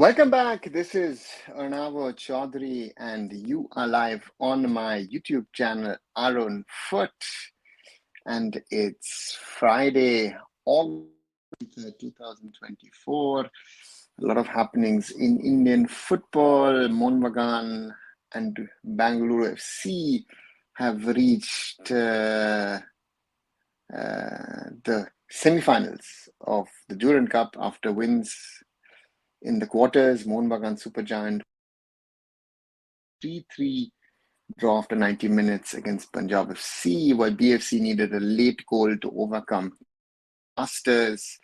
Welcome back. This is Arnav Chaudhary, and you are live on my YouTube channel, arunfoot. And it's Friday, August 2024. A lot of happenings in Indian football. Mohun Bagan and Bengaluru FC have reached the semi-finals of the Durand Cup after wins in the quarters. Mohun Bagan Supergiant 3-3 draw after 90 minutes against Punjab FC, while BFC needed a late goal to overcome Masters.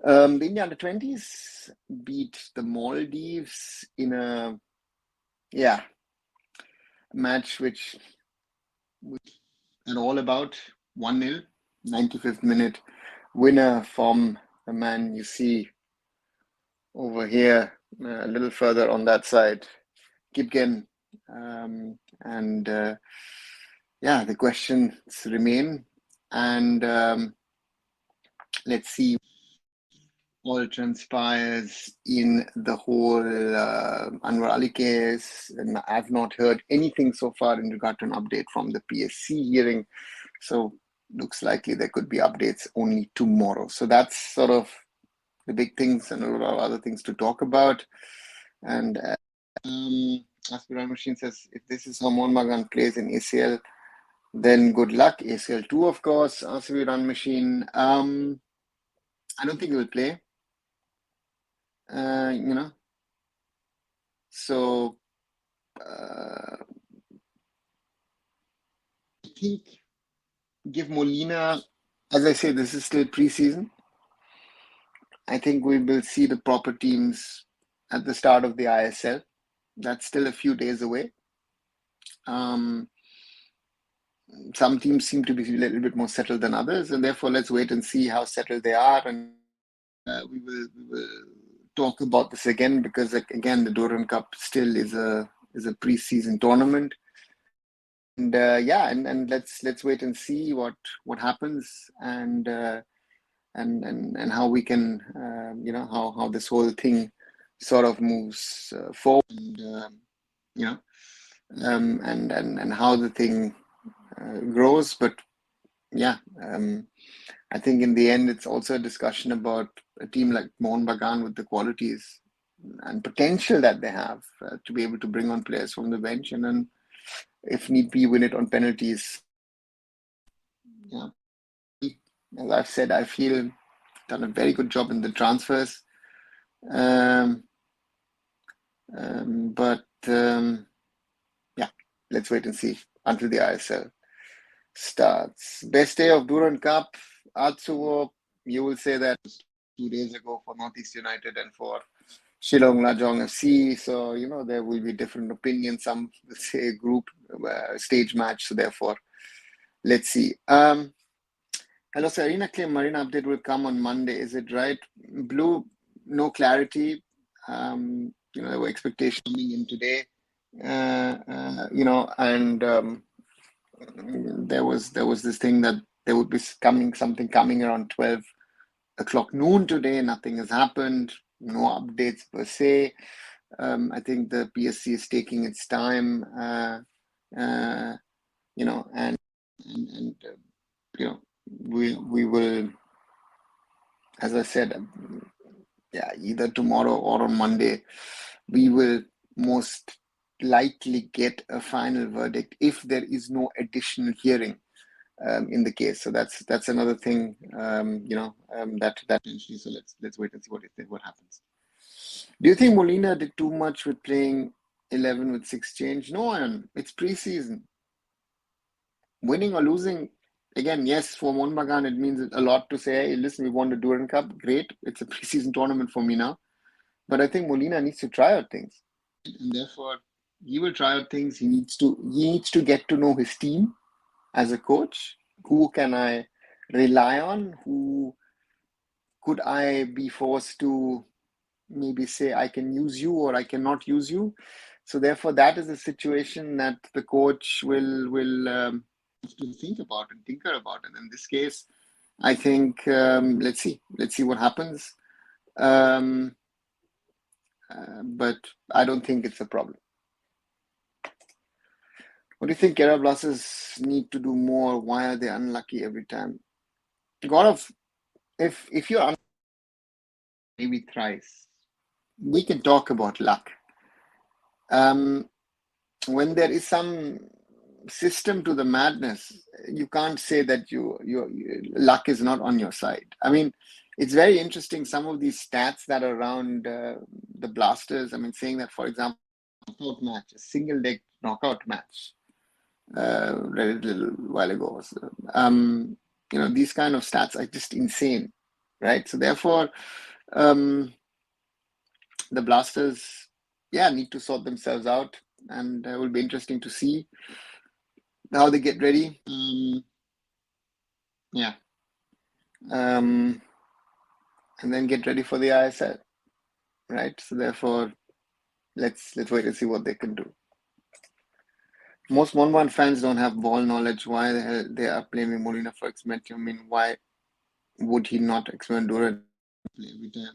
The India Under-20s beat the Maldives in a match which was all about 1-0, 95th minute winner from the man you see over here, a little further on that side, Kipken. The questions remain, and let's see all transpires in the whole Anwar Ali case. And I've not heard anything so far in regard to an update from the PSC hearing, so looks likely there could be updates only tomorrow. So that's sort of the big things, and a lot of other things to talk about. And Aspirant Machine says, if this is how Mohun Bagan plays in ACL, then good luck. ACL 2, of course. Aspirant Machine. I don't think he will play. So I think give Molina, as I say, this is still preseason. I think we will see the proper teams at the start of the ISL. That's still a few days away. Some teams seem to be a little bit more settled than others, and therefore let's wait and see how settled they are. And we will talk about this again, because again, the Durand Cup still is a preseason tournament. And and let's wait and see what happens, and how we can how this whole thing sort of moves forward, and how the thing grows. But I think in the end it's also a discussion about a team like Mohun Bagan with the qualities and potential that they have to be able to bring on players from the bench, and then if need be win it on penalties. As I've said, I feel done a very good job in the transfers. Let's wait and see until the ISL starts. Best day of Durand Cup, Atsuwo, you will say that 2 days ago for Northeast United and for Shillong Lajong FC. So, there will be different opinions. Some say group stage match. So therefore, let's see. Hello, Serena claim Marina update will come on Monday. Is it right? Blue, no clarity. There were expectations coming in today. There was this thing that there would be something coming around 12 o'clock noon today. Nothing has happened. No updates per se. I think the PSC is taking its time. We will, as I said, either tomorrow or on Monday, we will most likely get a final verdict if there is no additional hearing in the case. So that's another thing, that potentially. So let's wait and see what happens. Do you think Molina did too much with playing 11 with 6 change? No, it's preseason. Winning or losing, again, yes, for Mohun Bagan, it means a lot to say, hey, listen, we won the Durand Cup. Great. It's a preseason tournament for me now. But I think Molina needs to try out things. And therefore, he will try out things. He needs to get to know his team as a coach. Who can I rely on? Who could I be forced to maybe say, I can use you or I cannot use you? So therefore, that is a situation that the coach will to think about and tinker about. And in this case, I think let's see what happens. but I don't think it's a problem. What do you think Kerala Blasters need to do more? Why are they unlucky every time? Gaurav, if you're maybe thrice, we can talk about luck. When there is some system to the madness, you can't say that your luck is not on your side. I mean, it's very interesting some of these stats that are around the Blasters. I mean, saying that, for example, knockout match, a single leg knockout match, read it a little while ago. So, these kind of stats are just insane, right? So therefore, the Blasters, need to sort themselves out, and it will be interesting to see how they get ready. And then get ready for the ISL, right? So therefore, let's wait and see what they can do. Most Mohun fans don't have ball knowledge. Why the hell they are blaming Molina for experiment? I mean, why would he not experiment Durand play every time?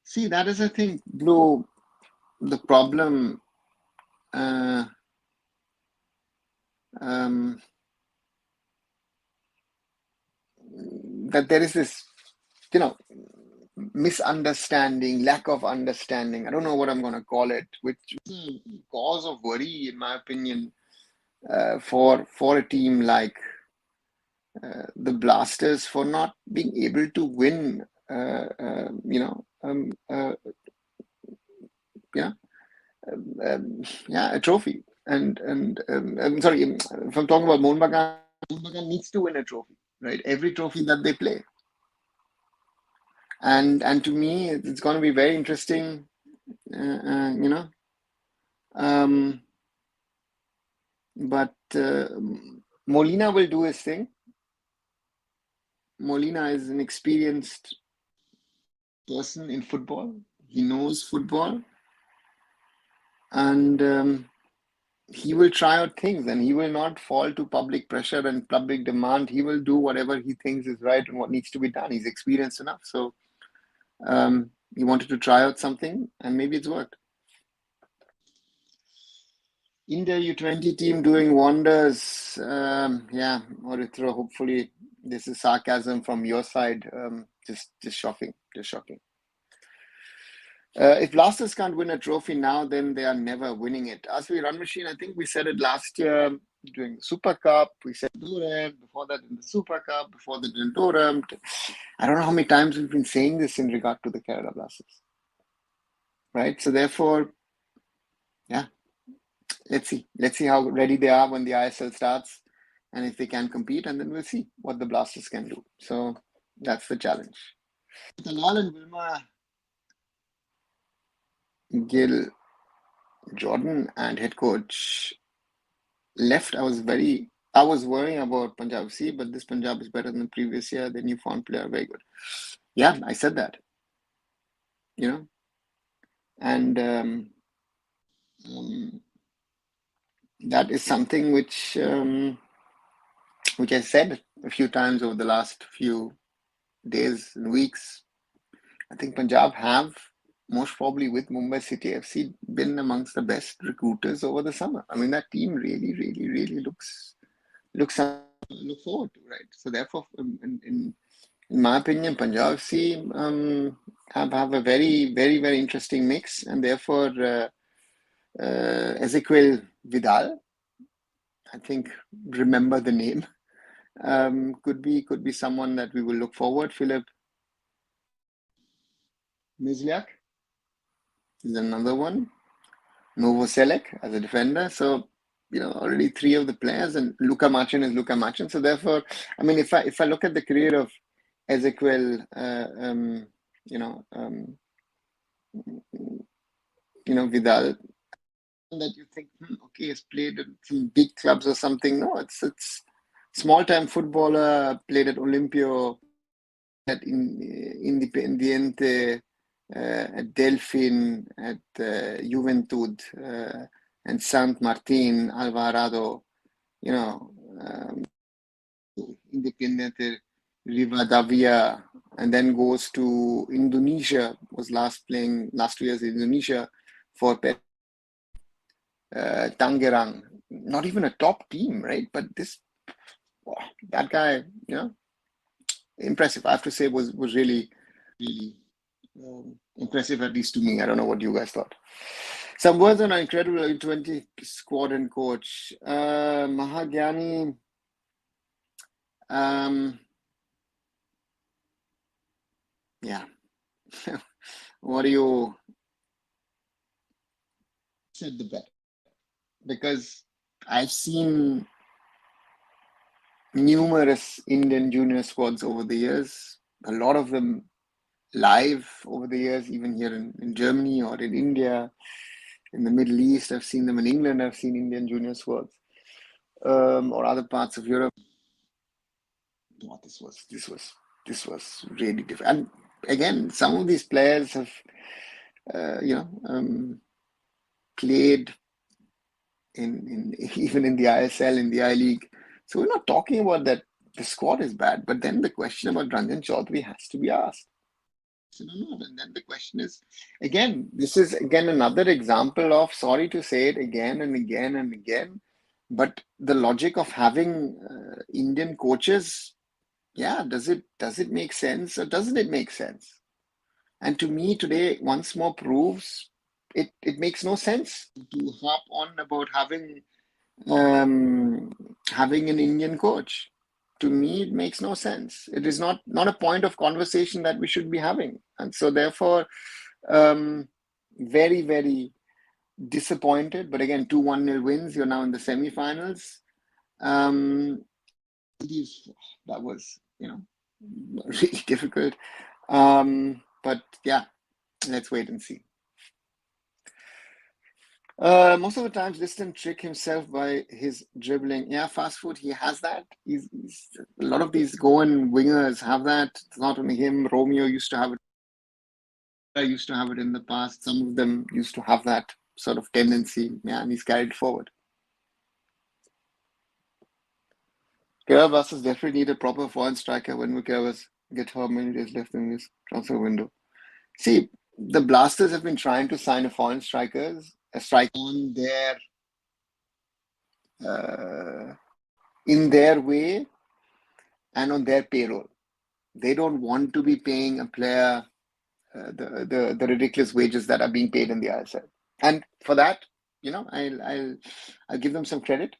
See, that is, I think, Blue, the problem. That there is this, misunderstanding, lack of understanding. I don't know what I'm going to call it, which is a cause of worry, in my opinion, for a team like the Blasters, for not being able to win, a trophy. And I'm sorry, if I'm talking about Mohun Bagan needs to win a trophy, right? Every trophy that they play. And to me, it's going to be very interesting, but Molina will do his thing. Molina is an experienced person in football. He knows football, and he will try out things, and he will not fall to public pressure and public demand. He will do whatever he thinks is right and what needs to be done. He's experienced enough. So he wanted to try out something, and maybe it's worked. India U-20 team doing wonders. Orithra, hopefully this is sarcasm from your side. Just shocking, just shocking. If Blasters can't win a trophy now, then they are never winning it. As we run machine, I think we said it last year during the Super Cup. We said Durand, before that in the Super Cup, before that in Durand. I don't know how many times we've been saying this in regard to the Kerala Blasters. Right? So therefore, let's see how ready they are when the ISL starts, and if they can compete, and then we'll see what the Blasters can do. So that's the challenge. Talal and Wilma Gill, Jordan, and head coach left. I was worrying about Punjab FC, but this Punjab is better than the previous year. The newfound player, very good. Yeah, I said that. And that is something which I said a few times over the last few days and weeks. I think Punjab have, most probably with Mumbai City FC, been amongst the best recruiters over the summer. I mean, that team really, really, really looks look forward to, right? So therefore, in my opinion, Punjab FC have a very, very, very interesting mix, and therefore Ezequiel Vidal, I think, remember the name, could be someone that we will look forward. Philip Misliak is another one. Novoselec as a defender. So, already three of the players, and Luka Machin is Luka Machin. So therefore, I mean, if I look at the career of Ezequiel, Vidal, that you think, okay, he's played in some big clubs or something. No, it's small time footballer, played at Olimpio, at Independiente, at Delfin, at Juventud, and Sant Martin, Alvarado, Independiente Rivadavia, and then goes to Indonesia, was last 2 years in Indonesia for Tangerang. Not even a top team, right? But that guy, impressive. I have to say, was really, really impressive, at least to me. I don't know what you guys thought. Some words on our incredible U20 squad and coach. Mahagyani, yeah. What do you said the bet? Because I've seen numerous Indian junior squads over the years, a lot of them live over the years, even here in Germany or in India, in the Middle East. I've seen them in England. I've seen Indian junior squads, or other parts of Europe. Oh, this was really different. And again, some of these players have, played in even in the ISL, in the I League. So we're not talking about that the squad is bad, but then the question about Ranjan Chaudhary has to be asked. And then the question is, again, this is again another example of, sorry to say it again and again and again, but the logic of having Indian coaches, does it make sense or doesn't it make sense? And to me today, once more proves it makes no sense to harp on about having an Indian coach. To me, it makes no sense. It is not a point of conversation that we should be having. And so therefore, very, very disappointed. But again, 2-1-0 wins. You're now in the semi-finals. That was, really difficult. But yeah, let's wait and see. Most of the times, Liston trick himself by his dribbling. Yeah, fast foot, he has that. He's a lot of these Goan wingers have that. It's not only him. Romeo used to have it. I used to have it in the past. Some of them used to have that sort of tendency. Yeah, and he's carried forward. Kerala Blasters definitely need a proper foreign striker when we get how many days left in this transfer window. See, the Blasters have been trying to sign a striker on their in their way and on their payroll. They don't want to be paying a player the ridiculous wages that are being paid in the ISL. And for that, I'll give them some credit.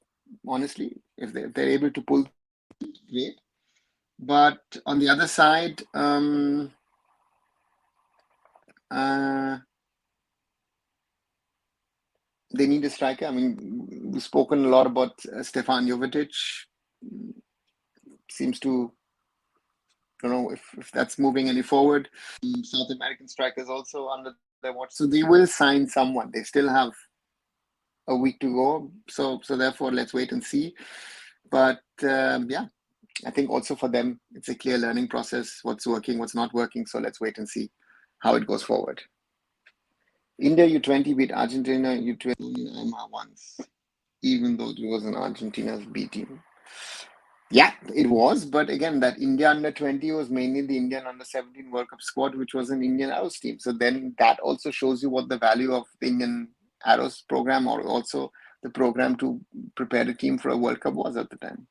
Honestly, if they're able to pull, great. But on the other side, they need a striker. I mean, we've spoken a lot about Stefan Jovetic. Seems to, don't know if that's moving any forward. South American strikers also under their watch. So they will sign someone. They still have a week to go. So therefore, let's wait and see. But I think also for them, it's a clear learning process. What's working, what's not working. So let's wait and see how it goes forward. India U20 beat Argentina U20 once, even though it was an Argentina's B team. Yeah, it was. But again, that India under-20 was mainly the Indian under-17 World Cup squad, which was an Indian Arrows team. So then that also shows you what the value of the Indian Arrows program, or also the program to prepare a team for a World Cup, was at the time.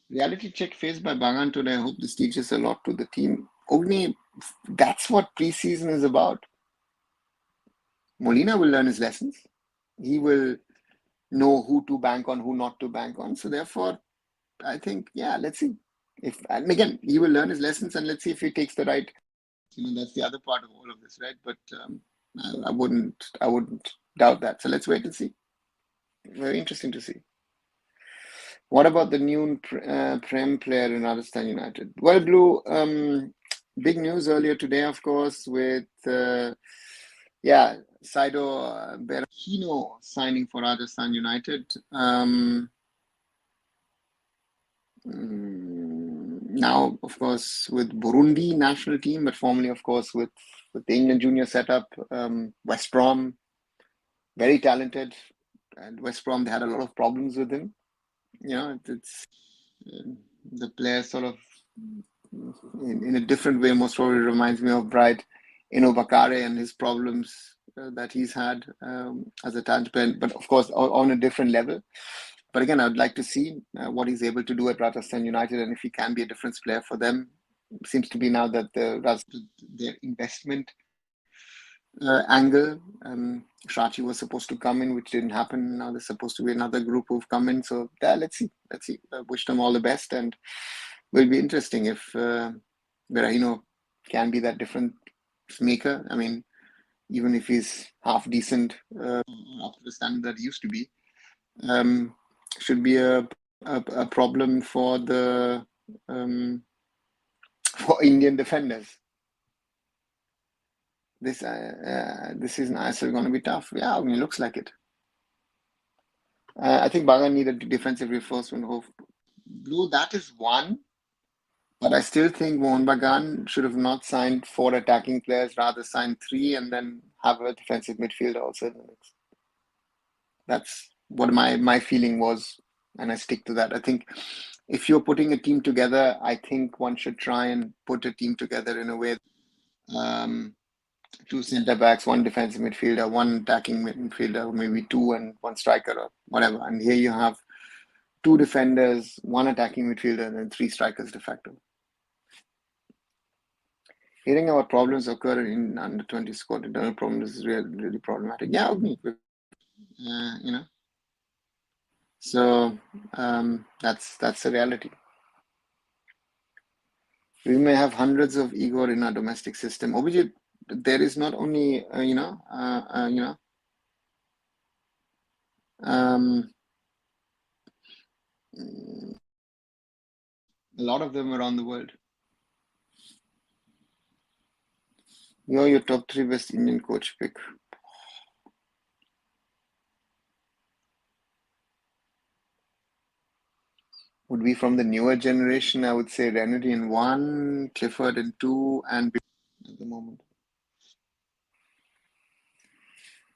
Reality check faced by Bagan today. I hope this teaches a lot to the team. Ogni, that's what preseason is about. Molina will learn his lessons. He will know who to bank on, who not to bank on. So therefore, I think, let's see. And again, he will learn his lessons, and let's see if he takes the right. That's the other part of all of this, right? But I wouldn't doubt that. So let's wait and see. Very interesting to see. What about the new Prem player in Rajasthan United? Well, Blue, big news earlier today, of course, with Saido Berahino signing for Rajasthan United. Now, of course, with Burundi national team, but formerly, of course, with the England junior setup, West Brom, very talented. And West Brom, they had a lot of problems with him. It's the player sort of in a different way, most probably reminds me of Bright Bakare and his problems that he's had as a talent player, but of course on a different level. But again, I'd like to see what he's able to do at Rajasthan United, and if he can be a difference player for them. Seems to be now that their investment angle. Shachi was supposed to come in, which didn't happen. Now there's supposed to be another group who've come in. So yeah, let's see. Wish them all the best, and will be interesting if Berahino can be that difference maker. I mean, even if he's half decent up to the standard that he used to be, should be a problem for the for Indian defenders. This season ISL going to be tough. Yeah, I mean, it looks like it. I think Bagan needed defensive reinforcement. Blue, that is one. But I still think Mohun Bagan should have not signed 4 attacking players, rather signed 3 and then have a defensive midfielder also in the mix. That's what my feeling was, and I stick to that. I think if you're putting a team together, I think one should try and put a team together in a way. 2 centre backs, 1 defensive midfielder, 1 attacking midfielder, maybe 2 and 1 striker or whatever. And here you have 2 defenders, 1 attacking midfielder, and then 3 strikers de facto. Hearing about problems occur in under 20 squad, internal problems is really problematic. Yeah, you know. So that's the reality. We may have hundreds of Igor in our domestic system. Obviously, there is not only a lot of them around the world. You're your top 3 best Indian coach pick. Would be from the newer generation. I would say Renedy in 1, Clifford in 2, and at the moment.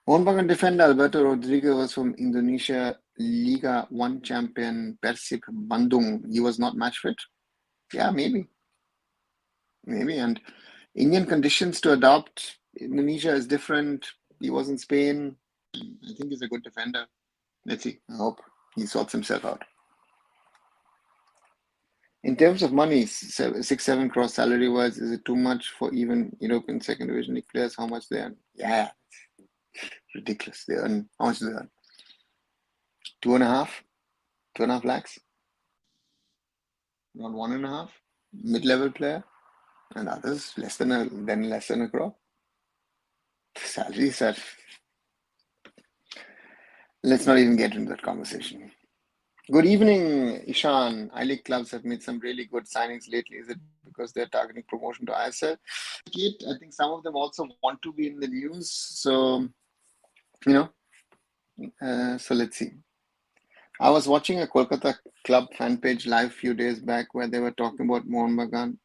Mohun Bagan defender Alberto Rodriguez was from Indonesia Liga 1 champion Persib Bandung. He was not match fit. Yeah, maybe. And Indian conditions to adopt. Indonesia is different. He was in Spain. I think he's a good defender. Let's see. I hope he sorts himself out. In terms of money, 6-7 crore salary wise, is it too much for even European second division league players? How much they earn? Yeah, ridiculous. They earn, how much do they earn? 2.5 lakhs? Around 1.5. Mid-level player, and others less than a crore. Salaries are. Let's not even get into that conversation. Good evening, Ishan. I-League clubs have made some really good signings lately. Is it because they're targeting promotion to ISL? I think some of them also want to be in the news. So, so let's see. I was watching a Kolkata club fan page live a few days back where they were talking about Mohun Bagan,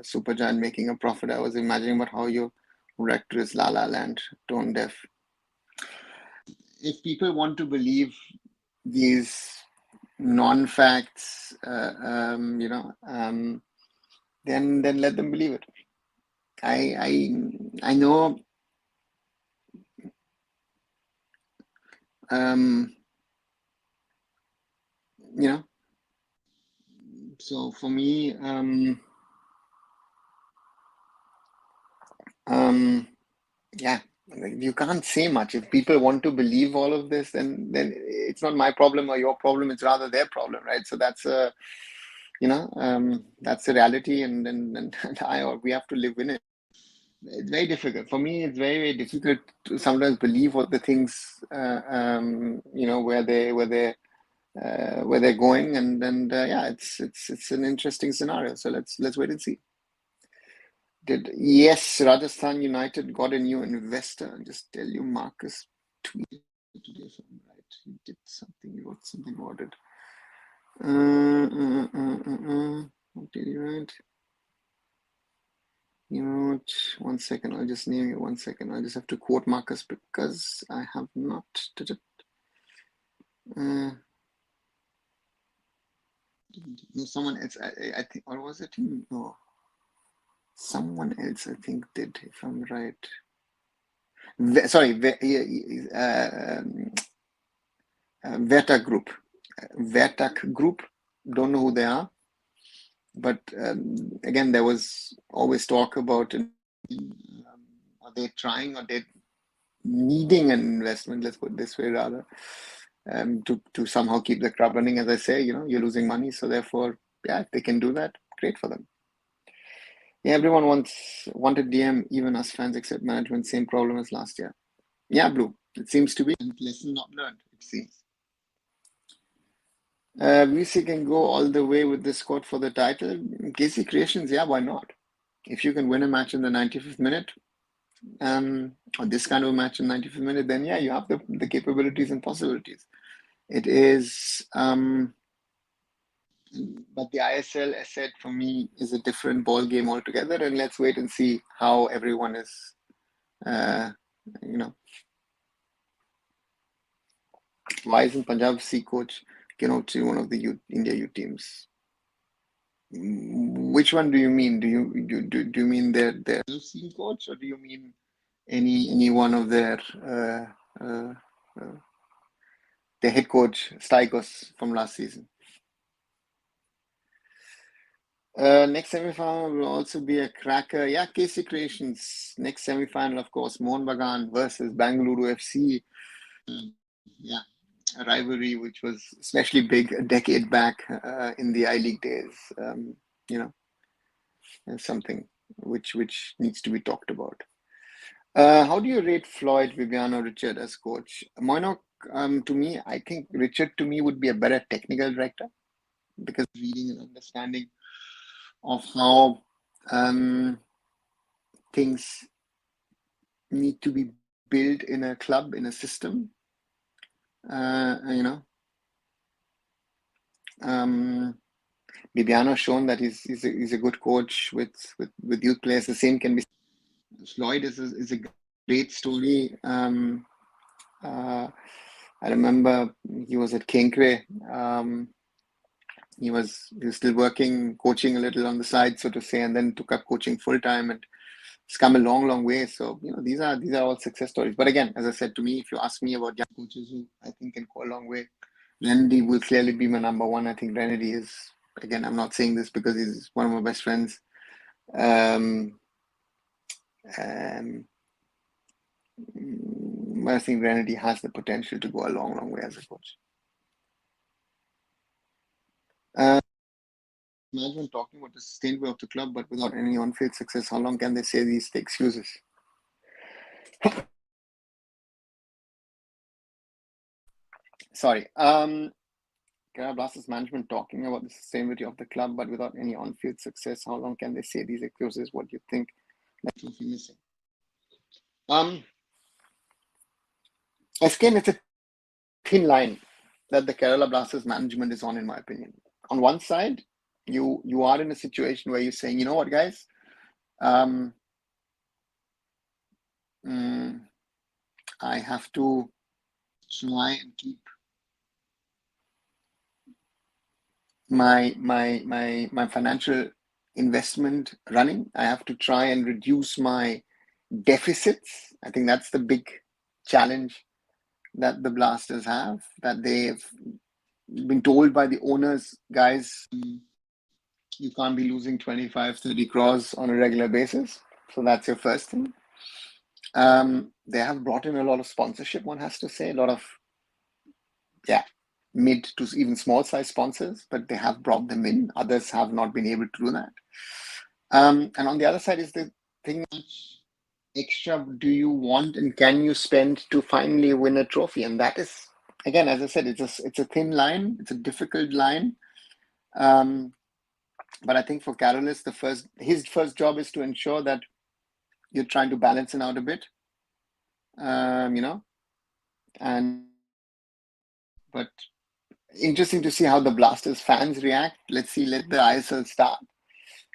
Supergiant making a profit. I was imagining about how your rector is La La Land, tone deaf. If people want to believe these non-facts, then let them believe it. I know. So for me, yeah, you can't say much. If people want to believe all of this, then it's not my problem or your problem. It's rather their problem, right? So that's that's the reality, and we have to live in it. It's very difficult for me. It's very, very difficult to sometimes believe what the things where they're going, and yeah, it's an interesting scenario. So let's wait and see. Yes, Rajasthan United got a new investor. I'll just tell you, Marcus tweeted today from right. He did something. He wrote something about it. What did he write? One second. I'll just name you. 1 second. I just have to quote Marcus because I have not did it. No, someone else. I think, or was it him? No. Someone else, I think, did, if I'm right. Sorry, Verta Group. Vertac Group. Don't know who they are. But again, there was always talk about are they trying or they needing an investment, let's put it this way rather, to somehow keep the club running. As I say, you're losing money. So therefore, yeah, if they can do that, great for them. Yeah, everyone wanted DM, even us fans, except management. Same problem as last year. Yeah, Blue. It seems to be a lesson not learned, it seems. VC can go all the way with the squad for the title. KC Creations, yeah, why not? If you can win a match in the 95th minute, or this kind of a match in 95th minute, then yeah, you have the capabilities and possibilities. It is, but the ISL, as said, for me, is a different ball game altogether. And let's wait and see how everyone is, why isn't Punjab C coach Kinoti one of the India U teams? Which one do you mean? Do you mean their C coach, or do you mean any one of their head coach Stikos from last season? Next semi-final will also be a cracker. Yeah, KC Creations. Next semi-final, of course, Mohun Bagan versus Bengaluru FC. Yeah, a rivalry which was especially big a decade back in the I-League days. Something which needs to be talked about. How do you rate Floyd, Viviano, Richard as coach? Moino, to me, I think Richard to me would be a better technical director because reading and understanding of how things need to be built in a club, in a system. Bibiano's shown that he's a good coach with youth players. The same can be. Floyd is a great story. I remember he was at Kenkre. He was still working, coaching a little on the side, so to say, and then took up coaching full time, and it's come a long way. So these are all success stories. But again, as I said, to me, if you ask me about young coaches who I think can go a long way, Renedy will clearly be my number one. I think Renedy is, again, I'm not saying this because he's one of my best friends. I think Renedy has the potential to go a long way as a coach. Management talking about the sustainability of the club, but without any on-field success, how long can they say these excuses? Sorry. Kerala Blasters management talking about the sustainability of the club, but without any on-field success, how long can they say these excuses? What do you think that will be missing? Again, it's a thin line that the Kerala Blasters management is on, in my opinion. On one side, you are in a situation where you're saying, you know what, guys, I have to try and keep my financial investment running. I have to try and reduce my deficits. I think that's the big challenge that the Blasters have, that they've been told by the owners, guys, you can't be losing 25, 30 crores on a regular basis. So that's your first thing. They have brought in a lot of sponsorship, one has to say, a lot of, mid to even small size sponsors, but they have brought them in. Others have not been able to do that. And on the other side is the thing, how much extra do you want and can you spend to finally win a trophy? And that is, again, as I said, it's a thin line. It's a difficult line. But I think for Carolus, his first job is to ensure that you're trying to balance it out a bit, but interesting to see how the Blasters fans react. Let's see, let the ISL start,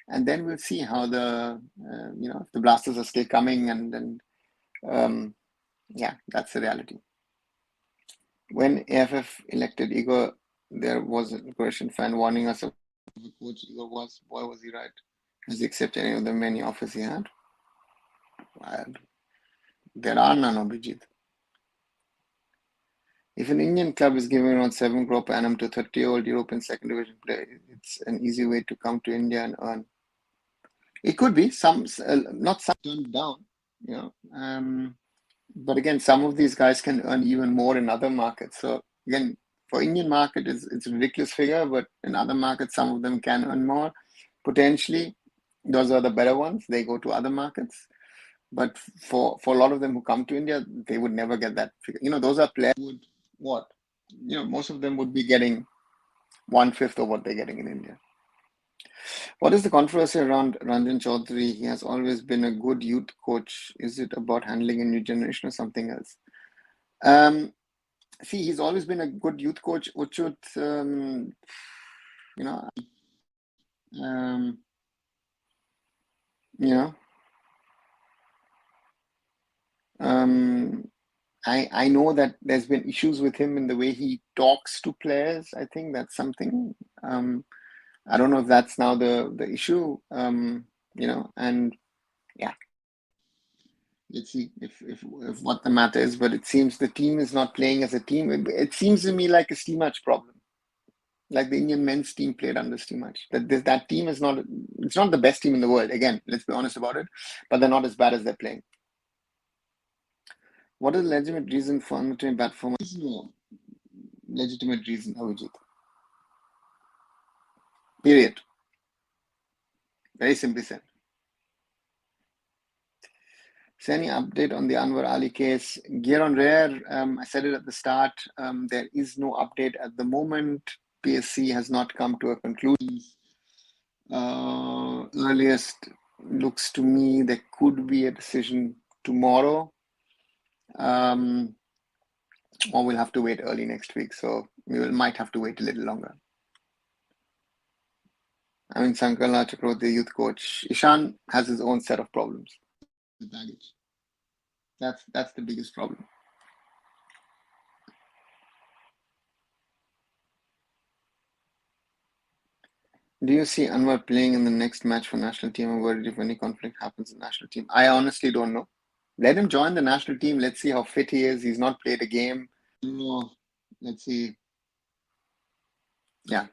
and then we'll see how the if the Blasters are still coming, and that's the reality. When AIFF elected Igor, there was a Croatian fan warning us of the coach. Igor was he right? Has he accepted any of the many offers he had? Well, there are none, Abhijit. If an Indian club is giving around 7 crore per annum to 30-year-old European second division player, it's an easy way to come to India and earn. It could be some, not some turned down, you know. But again, some of these guys can earn even more in other markets. So again, for Indian market, it's a ridiculous figure, but in other markets, some of them can earn more. Potentially, those are the better ones. They go to other markets. But for a lot of them who come to India, they would never get that figure. You know, those are players who would what? You know, most of them would be getting 1/5 of what they're getting in India. What is the controversy around Ranjan Chaudhary? He has always been a good youth coach. Is it about handling a new generation or something else? See, he's always been a good youth coach. Uchut, you know, um, you know, I know that there's been issues with him in the way he talks to players. I think that's something. I don't know if that's now the issue. You know, and yeah, let's see if what the matter is. But it seems the team is not playing as a team. It seems to me like a Steamach problem. Like the Indian men's team played under Steamach. That team is not. It's not the best team in the world. Again, let's be honest about it. But they're not as bad as they're playing. What is the legitimate reason for unreturning bad performance? There is no legitimate reason, Avijit. Period. Very simply said. So any update on the Anwar Ali case? Gear on rare. I said it at the start. There is no update at the moment. PSC has not come to a conclusion. Earliest looks to me there could be a decision tomorrow. Or we'll have to wait early next week. So might have to wait a little longer. I mean, Sankala Chakravarti, the youth coach, Ishan has his own set of problems. The baggage. That's the biggest problem. Do you see Anwar playing in the next match for national team? I'm worried if any conflict happens in national team. I honestly don't know. Let him join the national team. Let's see how fit he is. He's not played a game. No, let's see. Yeah.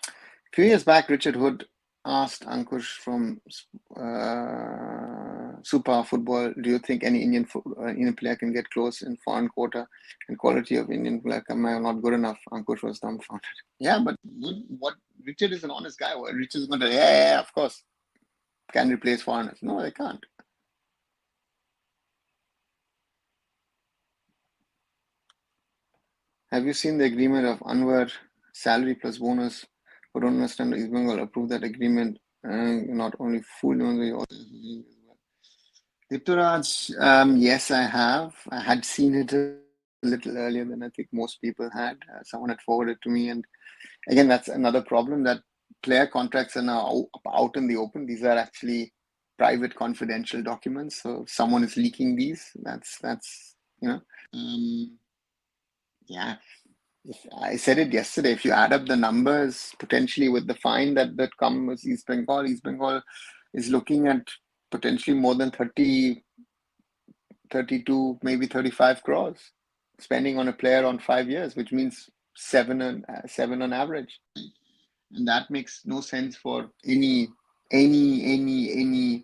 A few years back, Richard Hood asked Ankush from Super Football, do you think any Indian player can get close in foreign quota and quality of Indian player not good enough? Ankush was dumbfounded. Yeah, but what Richard is an honest guy. Richard is going to, yeah, of course. Can replace foreigners? No, they can't. Have you seen the agreement of Anwar salary plus bonus? I don't understand. East Bengal approved that agreement. Not only full, only also. Diptoraj, yes, I have. I had seen it a little earlier than I think most people had. Someone had forwarded to me, and again, that's another problem that player contracts are now out in the open. These are actually private, confidential documents. So if someone is leaking these, that's you know, yeah. I said it yesterday. If you add up the numbers, potentially with the fine that comes East Bengal is looking at potentially more than 30, 32, maybe 35 crores spending on a player on 5 years, which means seven on average. And that makes no sense for any Indian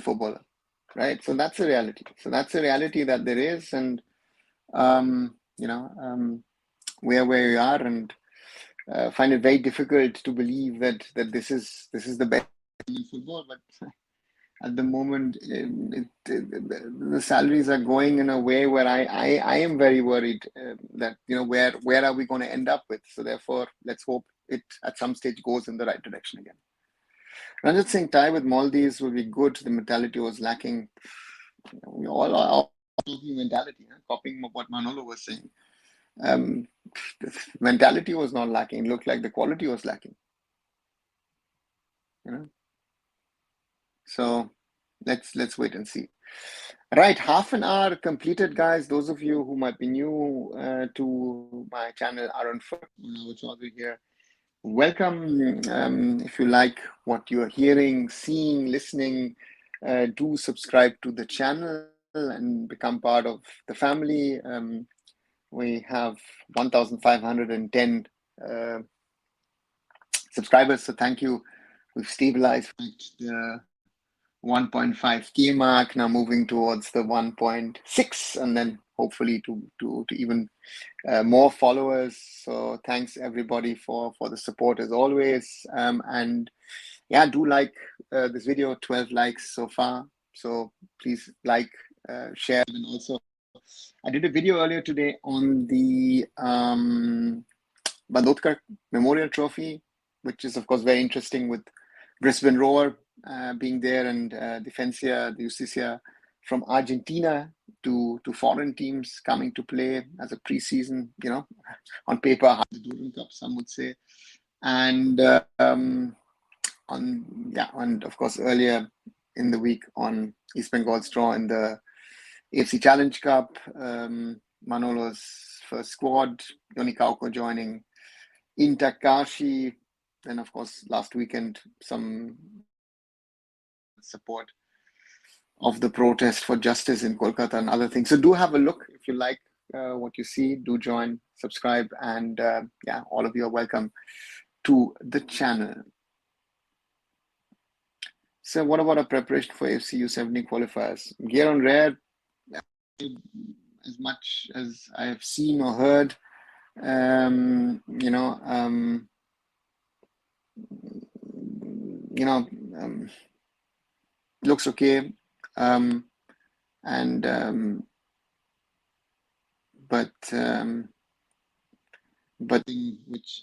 footballer, right? So that's a reality. So that's a reality that there is, and we are where we are, and find it very difficult to believe that this is the best in football. But at the moment, the salaries are going in a way where I am very worried that where are we going to end up with? So therefore, let's hope it at some stage goes in the right direction again. Ranjit Singh tie with Maldives will be good. The mentality was lacking. We all are talking mentality, copying what Manolo was saying. The mentality was not lacking. It looked like the quality was lacking. So let's wait and see. Right, half an hour completed, guys. Those of you who might be new to my channel, arunfoot, here. welcome. If you like what you're hearing, seeing, listening, do subscribe to the channel and become part of the family. We have 1,510 subscribers, so thank you. We've stabilized the 1.5K mark, now moving towards the 1.6, and then hopefully to even more followers. So thanks everybody for the support as always. And yeah, do like this video. 12 likes so far, so please like, share. And also, I did a video earlier today on the Bandotkar Memorial Trophy, which is of course very interesting, with Brisbane Roar being there, and Defensia, the Justicia from Argentina, to foreign teams coming to play as a preseason, on paper, the Durand Cup, some would say. And and of course earlier in the week on East Bengal's draw in the AFC Challenge Cup, Manolo's first squad, Yoni Kauko joining Inter Kashi. Then of course last weekend some support of the protest for justice in Kolkata and other things. So do have a look if you like what you see. Do join, subscribe, and all of you are welcome to the channel. So what about our preparation for AFC U-17 qualifiers? Gear on rare, as much as I have seen or heard, looks okay. But which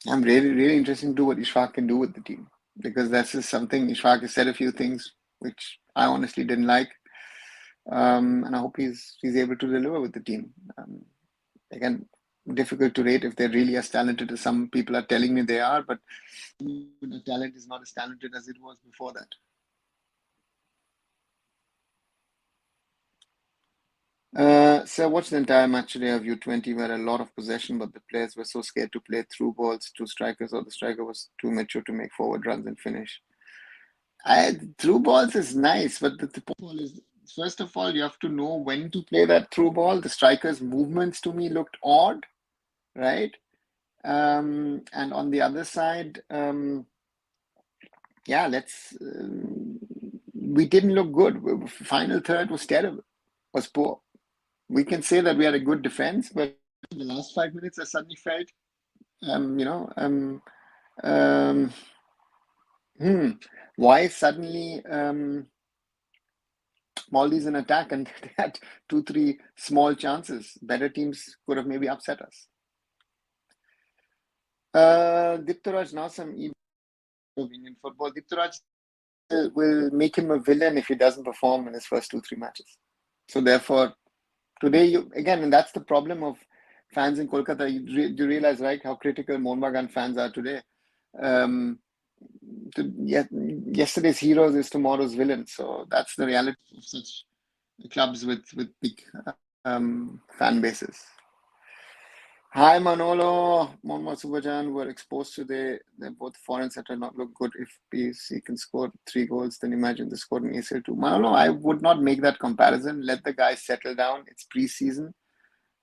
I'm really interested to do what Ishfaq can do with the team, because that's just something Ishfaq has said a few things which I honestly didn't like, and I hope he's able to deliver with the team. Again, difficult to rate if they're really as talented as some people are telling me they are, but the talent is not as talented as it was before that. So I watched the entire match today of U20. We had a lot of possession, but the players were so scared to play through balls to strikers, or the striker was too mature to make forward runs and finish. Through balls is nice, but the ball is, first of all, you have to know when to play that through ball. The striker's movements to me looked odd, right? And on the other side, we didn't look good. Final third was terrible, was poor. We can say that we had a good defense, but in the last 5 minutes, I suddenly felt, why suddenly Maldives in attack, and they had 2-3 small chances. Better teams could have maybe upset us. Diptaraj, now some Indian football. Diptaraj will make him a villain if he doesn't perform in his first 2-3 matches. So therefore, today, and that's the problem of fans in Kolkata. You realize, right, how critical Mohun Bagan fans are today. Yesterday's heroes is tomorrow's villains. So that's the reality of such clubs with big fan bases. Hi Manolo, Mohammad Subhajan were exposed today. They're both foreign center not look good. If PSC can score 3 goals, then imagine they scored in ACL too. Manolo, I would not make that comparison. Let the guys settle down. It's pre-season.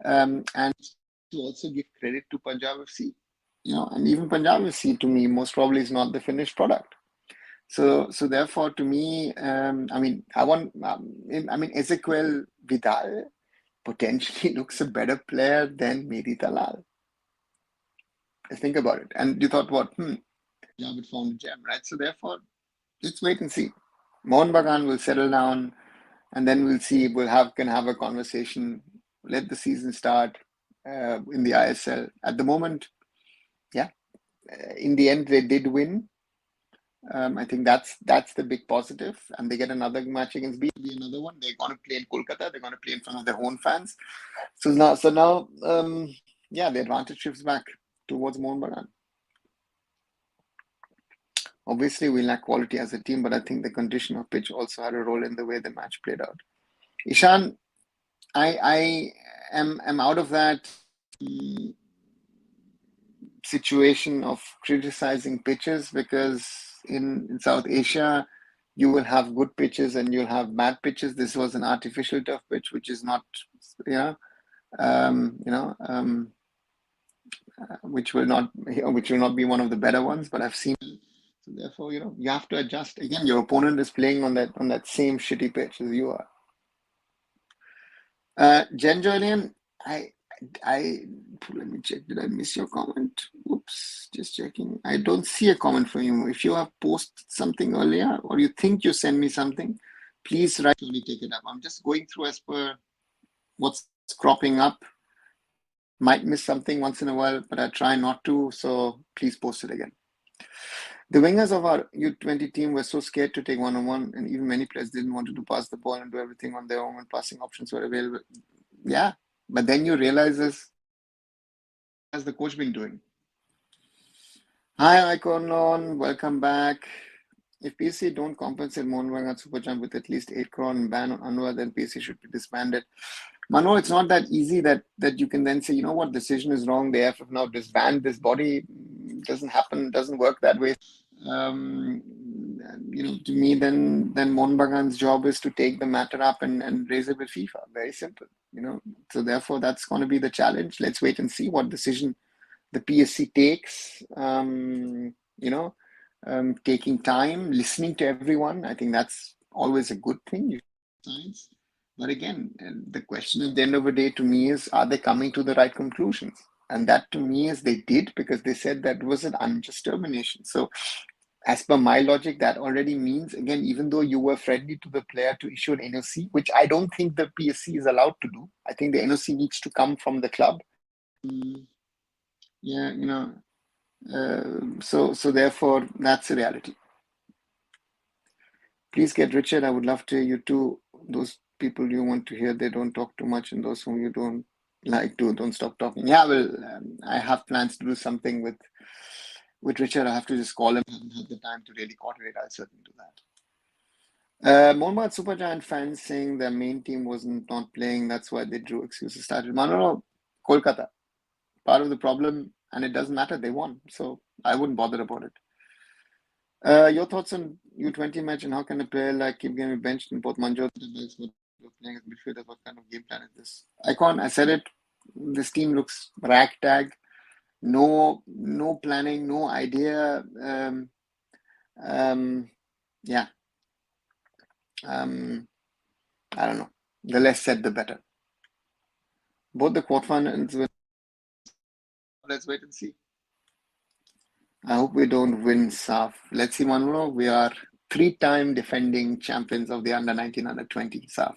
And to also give credit to Punjab FC. And even Punjab FC to me most probably is not the finished product. So therefore, to me, Ezequiel Vidal potentially looks a better player than Mehdi Talal. Think about it. And you thought, what? Javed found a gem, right? So therefore, let's wait and see. Mohun Bagan will settle down, and then we'll see. Can have a conversation. Let the season start in the ISL. At the moment, in the end, they did win. I think that's the big positive, and they get another match against B. Another one. They're going to play in Kolkata. They're going to play in front of their own fans. So now, the advantage shifts back towards Mohun Bagan. Obviously, we lack quality as a team, but I think the condition of pitch also had a role in the way the match played out. Ishan, I am out of that. situation of criticizing pitches, because in South Asia you will have good pitches and you'll have bad pitches. This was an artificial turf pitch, which is not, you know, which will not be one of the better ones. But I've seen. So therefore, you have to adjust. Again, your opponent is playing on that same shitty pitch as you are. Jen Julian, I let me check. Did I miss your comment? Oops, just checking. I don't see a comment from you. If you have posted something earlier or you think you sent me something, please write. Only take it up. I'm just going through as per what's cropping up. Might miss something once in a while, but I try not to. So please post it again. The wingers of our U-20 team were so scared to take one-on-one, and even many players didn't want to pass the ball and do everything on their own when passing options were available. Yeah, but then you realize this, has the coach been doing? Hi, Iconon, welcome back. If PSC don't compensate Mohun Bagan Super Jump with at least 8 crore and ban on Anwar, then PSC should be disbanded. Mano, it's not that easy that you can then say, you know what, decision is wrong. The AIFF now disband this body. Doesn't happen, doesn't work that way. To me, then Mohun Bagan's job is to take the matter up and raise it with FIFA. Very simple, So therefore, that's going to be the challenge. Let's wait and see what decision the PSC takes. Taking time, listening to everyone. I think that's always a good thing. Science. But again, the question at the end of the day to me is, are they coming to the right conclusions? And that to me is they did, because they said that was an unjust termination. So as per my logic, that already means, again, even though you were friendly to the player to issue an NOC, which I don't think the PSC is allowed to do. I think the NOC needs to come from the club. So therefore, that's a reality. Please get Richard. I would love to hear you too. Those people you want to hear, they don't talk too much, and those whom you don't like to, don't stop talking. Yeah, well, I have plans to do something with Richard. I have to just call him. I haven't had the time to really coordinate. I'll certainly do that. Mohammad Supergiant fans saying their main team was not playing. That's why they drew. Excuses started. No, Kolkata. Part of the problem, and it doesn't matter. They won, so I wouldn't bother about it. Your thoughts on U20 match, and how can a player like keep getting benched in both Manjot and playing as midfielders? What kind of game plan is this? Icon, I said it. This team looks ragtag. No planning, no idea. Yeah. I don't know. The less said, the better. Both the quarterfinals. Let's wait and see. I hope we don't win SAF. Let's see, Manolo. We are 3-time defending champions of the under-19, under-20 SAF.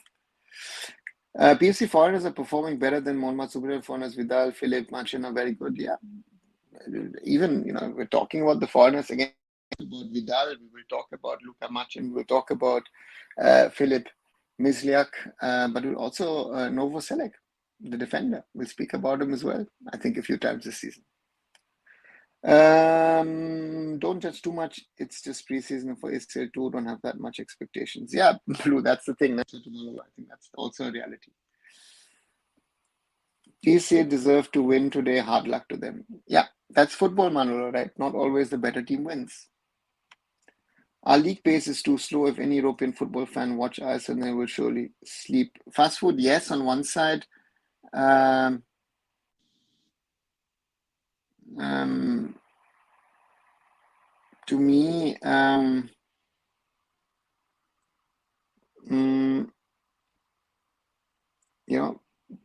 PFC foreigners are performing better than Mohammad Subir. Foreigners Vidal, Philip, Marchin are very good. Yeah. Even, we're talking about the foreigners again. About Vidal, we will talk about Luka Marcin, we will talk about Philip Misliak, but we'll also Novoselic, the defender. We'll speak about him as well, I think a few times this season. Don't judge too much. It's just preseason for SL2. Don't have that much expectations. Yeah, Blue, that's the thing. I think that's also a reality. TCA deserve to win today. Hard luck to them. Yeah, that's football, Manolo, right? Not always the better team wins. Our league pace is too slow. If any European football fan watch us, and they will surely sleep. Fast food, yes, on one side. To me,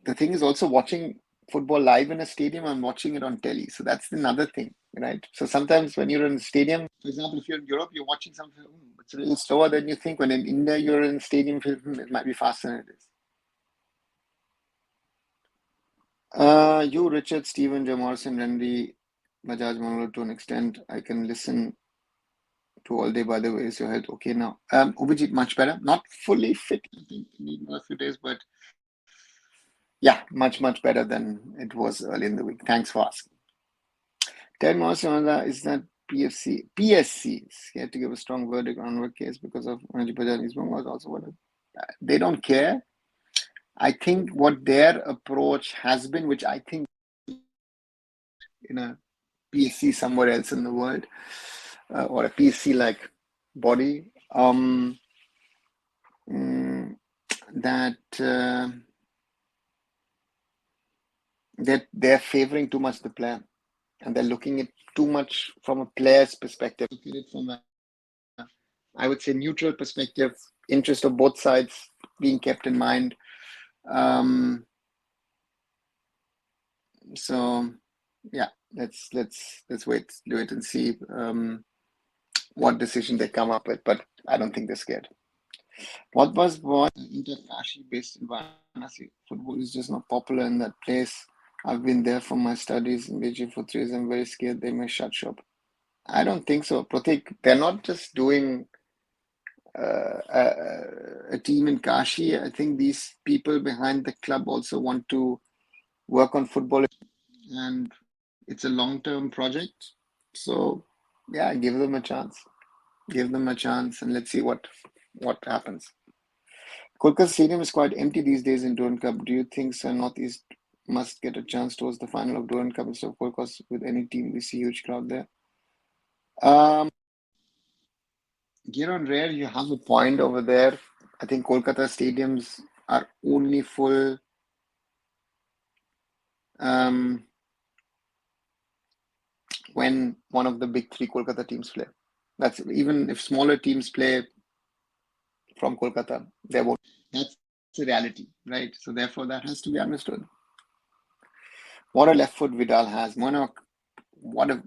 the thing is also watching football live in a stadium and watching it on telly. So that's another thing, right? So sometimes when you're in a stadium, for example, if you're in Europe, you're watching something, it's a little slower than you think. When in India, you're in a stadium, it might be faster than it is. You, Richard, Steven, Joe Morrison, Randy, Bajaj, Manolo, to an extent, I can listen to all day. By the way, is your health okay now? Ubijit, much better. Not fully fit, I think. Need a few days, but yeah, much better than it was early in the week. Thanks for asking. Ted Morrison, is that PSC scared to give a strong verdict on our case because of Energy Bajaj was also what they don't care. I think what their approach has been, which I think PSC somewhere else in the world, or a PSC like body, that they're favoring too much the player, and they're looking at too much from a player's perspective. Look at it from a, I would say, neutral perspective, interest of both sides being kept in mind. So yeah, let's wait and see what decision they come up with. But I don't think they're scared. What was Inter-Kashi based in Varanasi? Football is just not popular in that place. I've been there for my studies in Beijing for 3 years. I'm very scared they may shut shop. I don't think so, Pratik. They're not just doing a team in Kashi. I think these people behind the club also want to work on football, and it's a long-term project. So yeah, give them a chance. Give them a chance, and let's see what happens. Kolkata Stadium is quite empty these days in Durand Cup. Do you think Sir Northeast must get a chance towards the final of Durand Cup instead of Kolkata? With any team, we see huge crowd there. Here on Rare, you have a point over there. I think Kolkata stadiums are only full when one of the big three Kolkata teams play. That's even if smaller teams play from Kolkata, they won't. That's the reality, right? So therefore, that has to be understood. What a left foot Vidal has. Monok, what a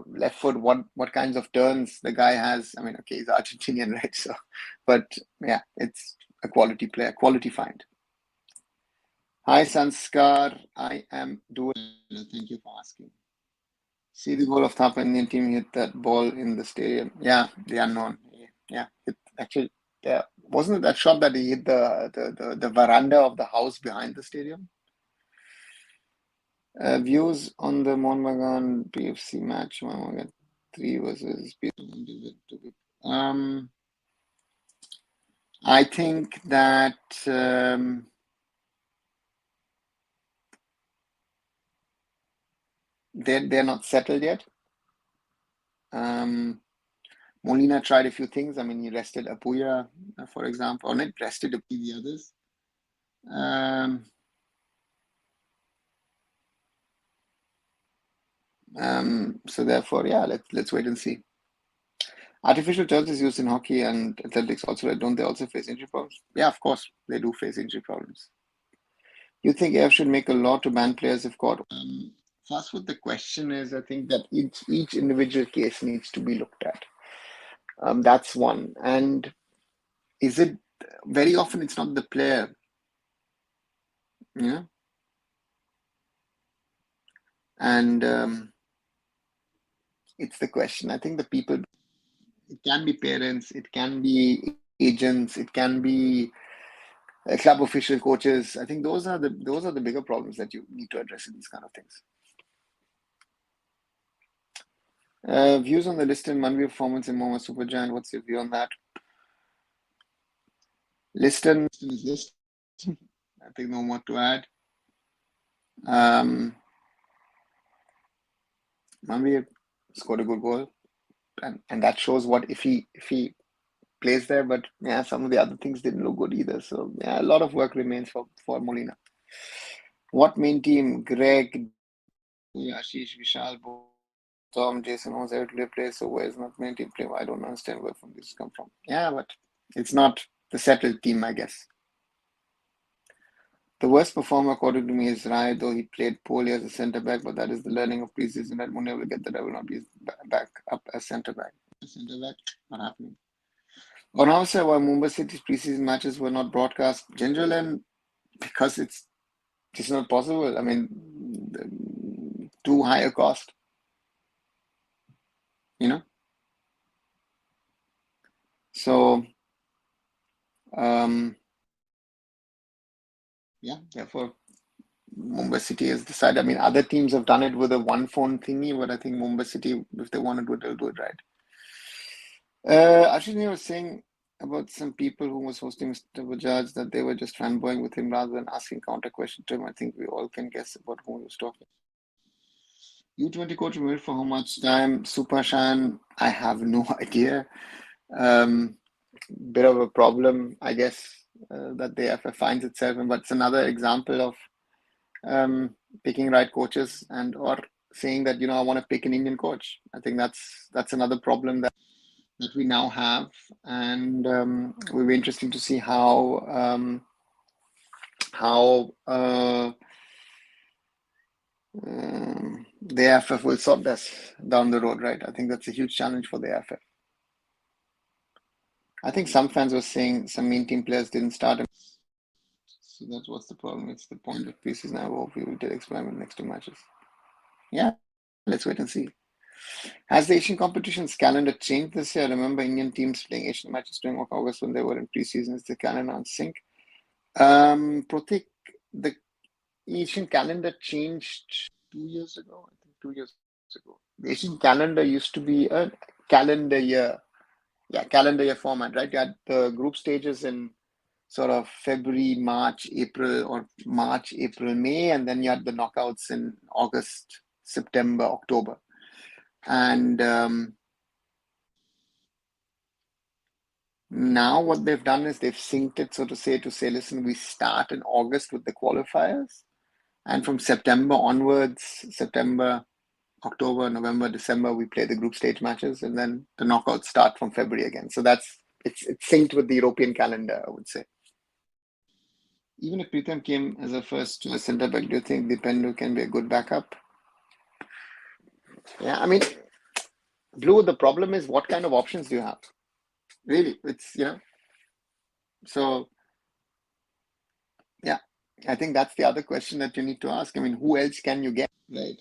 left foot. What kinds of turns the guy has. I mean, okay, he's Argentinian, right? So, but yeah, it's a quality player, quality find. Hi Sanskar, I am doing. Thank you for asking. See the goal of Thapa Indian team hit that ball in the stadium. Yeah, the unknown. Yeah, actually, yeah, wasn't it that shot that he hit the veranda of the house behind the stadium? Views on the Bagan PFC match. Bagan 3 versus PFC. I think that they're not settled yet. Molina tried a few things. I mean, he rested Apuya, for example, or not rested the others. So therefore, yeah, let's wait and see. Artificial turf is used in hockey and athletics also. Don't they also face injury problems? Yeah, of course, they do face injury problems. You think AIFF should make a law to ban players if caught? Fast food, the question is, I think that each individual case needs to be looked at. That's one. And is it very often it's not the player, yeah? And it's the question. I think the people, it can be parents, it can be agents, it can be club official coaches. I think those are the bigger problems that you need to address in these kind of things. Views on the Liston Manvi performance in Mohun Supergiant. What's your view on that? Liston is Liston. I think no more to add. Manvi scored a good goal, and that shows what if he plays there. But yeah, some of the other things didn't look good either. So yeah, a lot of work remains for Molina. What main team? Greg, Ashish, Vishal, Tom, Jason was there to play. So where's not main team play? I don't understand where from this come from. Yeah, but it's not the settled team, I guess. The worst performer, according to me, is Rai, though he played poorly as a centre back, but that is the learning of preseason. That Munir will get that. I will not be back up as centre back. Centre back, not happening. On our side, why Mumbai City's preseason matches were not broadcast, General, because it's just not possible. I mean, too high a cost, you know. So, yeah, therefore, Mumbai City has decided. I mean, other teams have done it with a one phone thingy, but I think Mumbai City, if they want to do it, they'll do it right. Ashwini was saying about some people who was hosting Mr. Bajaj that they were just fanboying with him rather than asking counter question to him. I think we all can guess about who he was talking. U20 coach removed for how much time? Supershan, I have no idea. Um, Bit of a problem, I guess, that the AIFF finds itself in, but it's another example of picking right coaches and or saying that I want to pick an Indian coach. I think that's another problem that we now have, and it will be interesting to see how the AIFF will sort this down the road, right? I think that's a huge challenge for the AIFF. I think some fans were saying some main team players didn't start. So that's what's the problem. It's the point of preseason. I hope we will did experiment next two matches. Yeah, let's wait and see. Has the Asian competitions calendar changed this year? I remember Indian teams playing Asian matches during August when they were in preseason. Is the calendar on sync? Pratik, the Asian calendar changed 2 years ago. I think 2 years ago. The Asian calendar used to be a calendar year. Yeah, calendar year format, right? You had the group stages in sort of February, March, April, or March, April, May, and then you had the knockouts in August, September, October. And now what they've done is they've synced it, so to say, listen, we start in August with the qualifiers, and from September onwards, September, October, November, December, we play the group stage matches, and then the knockouts start from February again. So it's synced with the European calendar, I would say. Even if Pritham came as a first choice centre back, do you think Dipendu can be a good backup? Yeah, I mean, Blue, the problem is what kind of options do you have? Really, so yeah, I think that's the other question that you need to ask. I mean, who else can you get, right?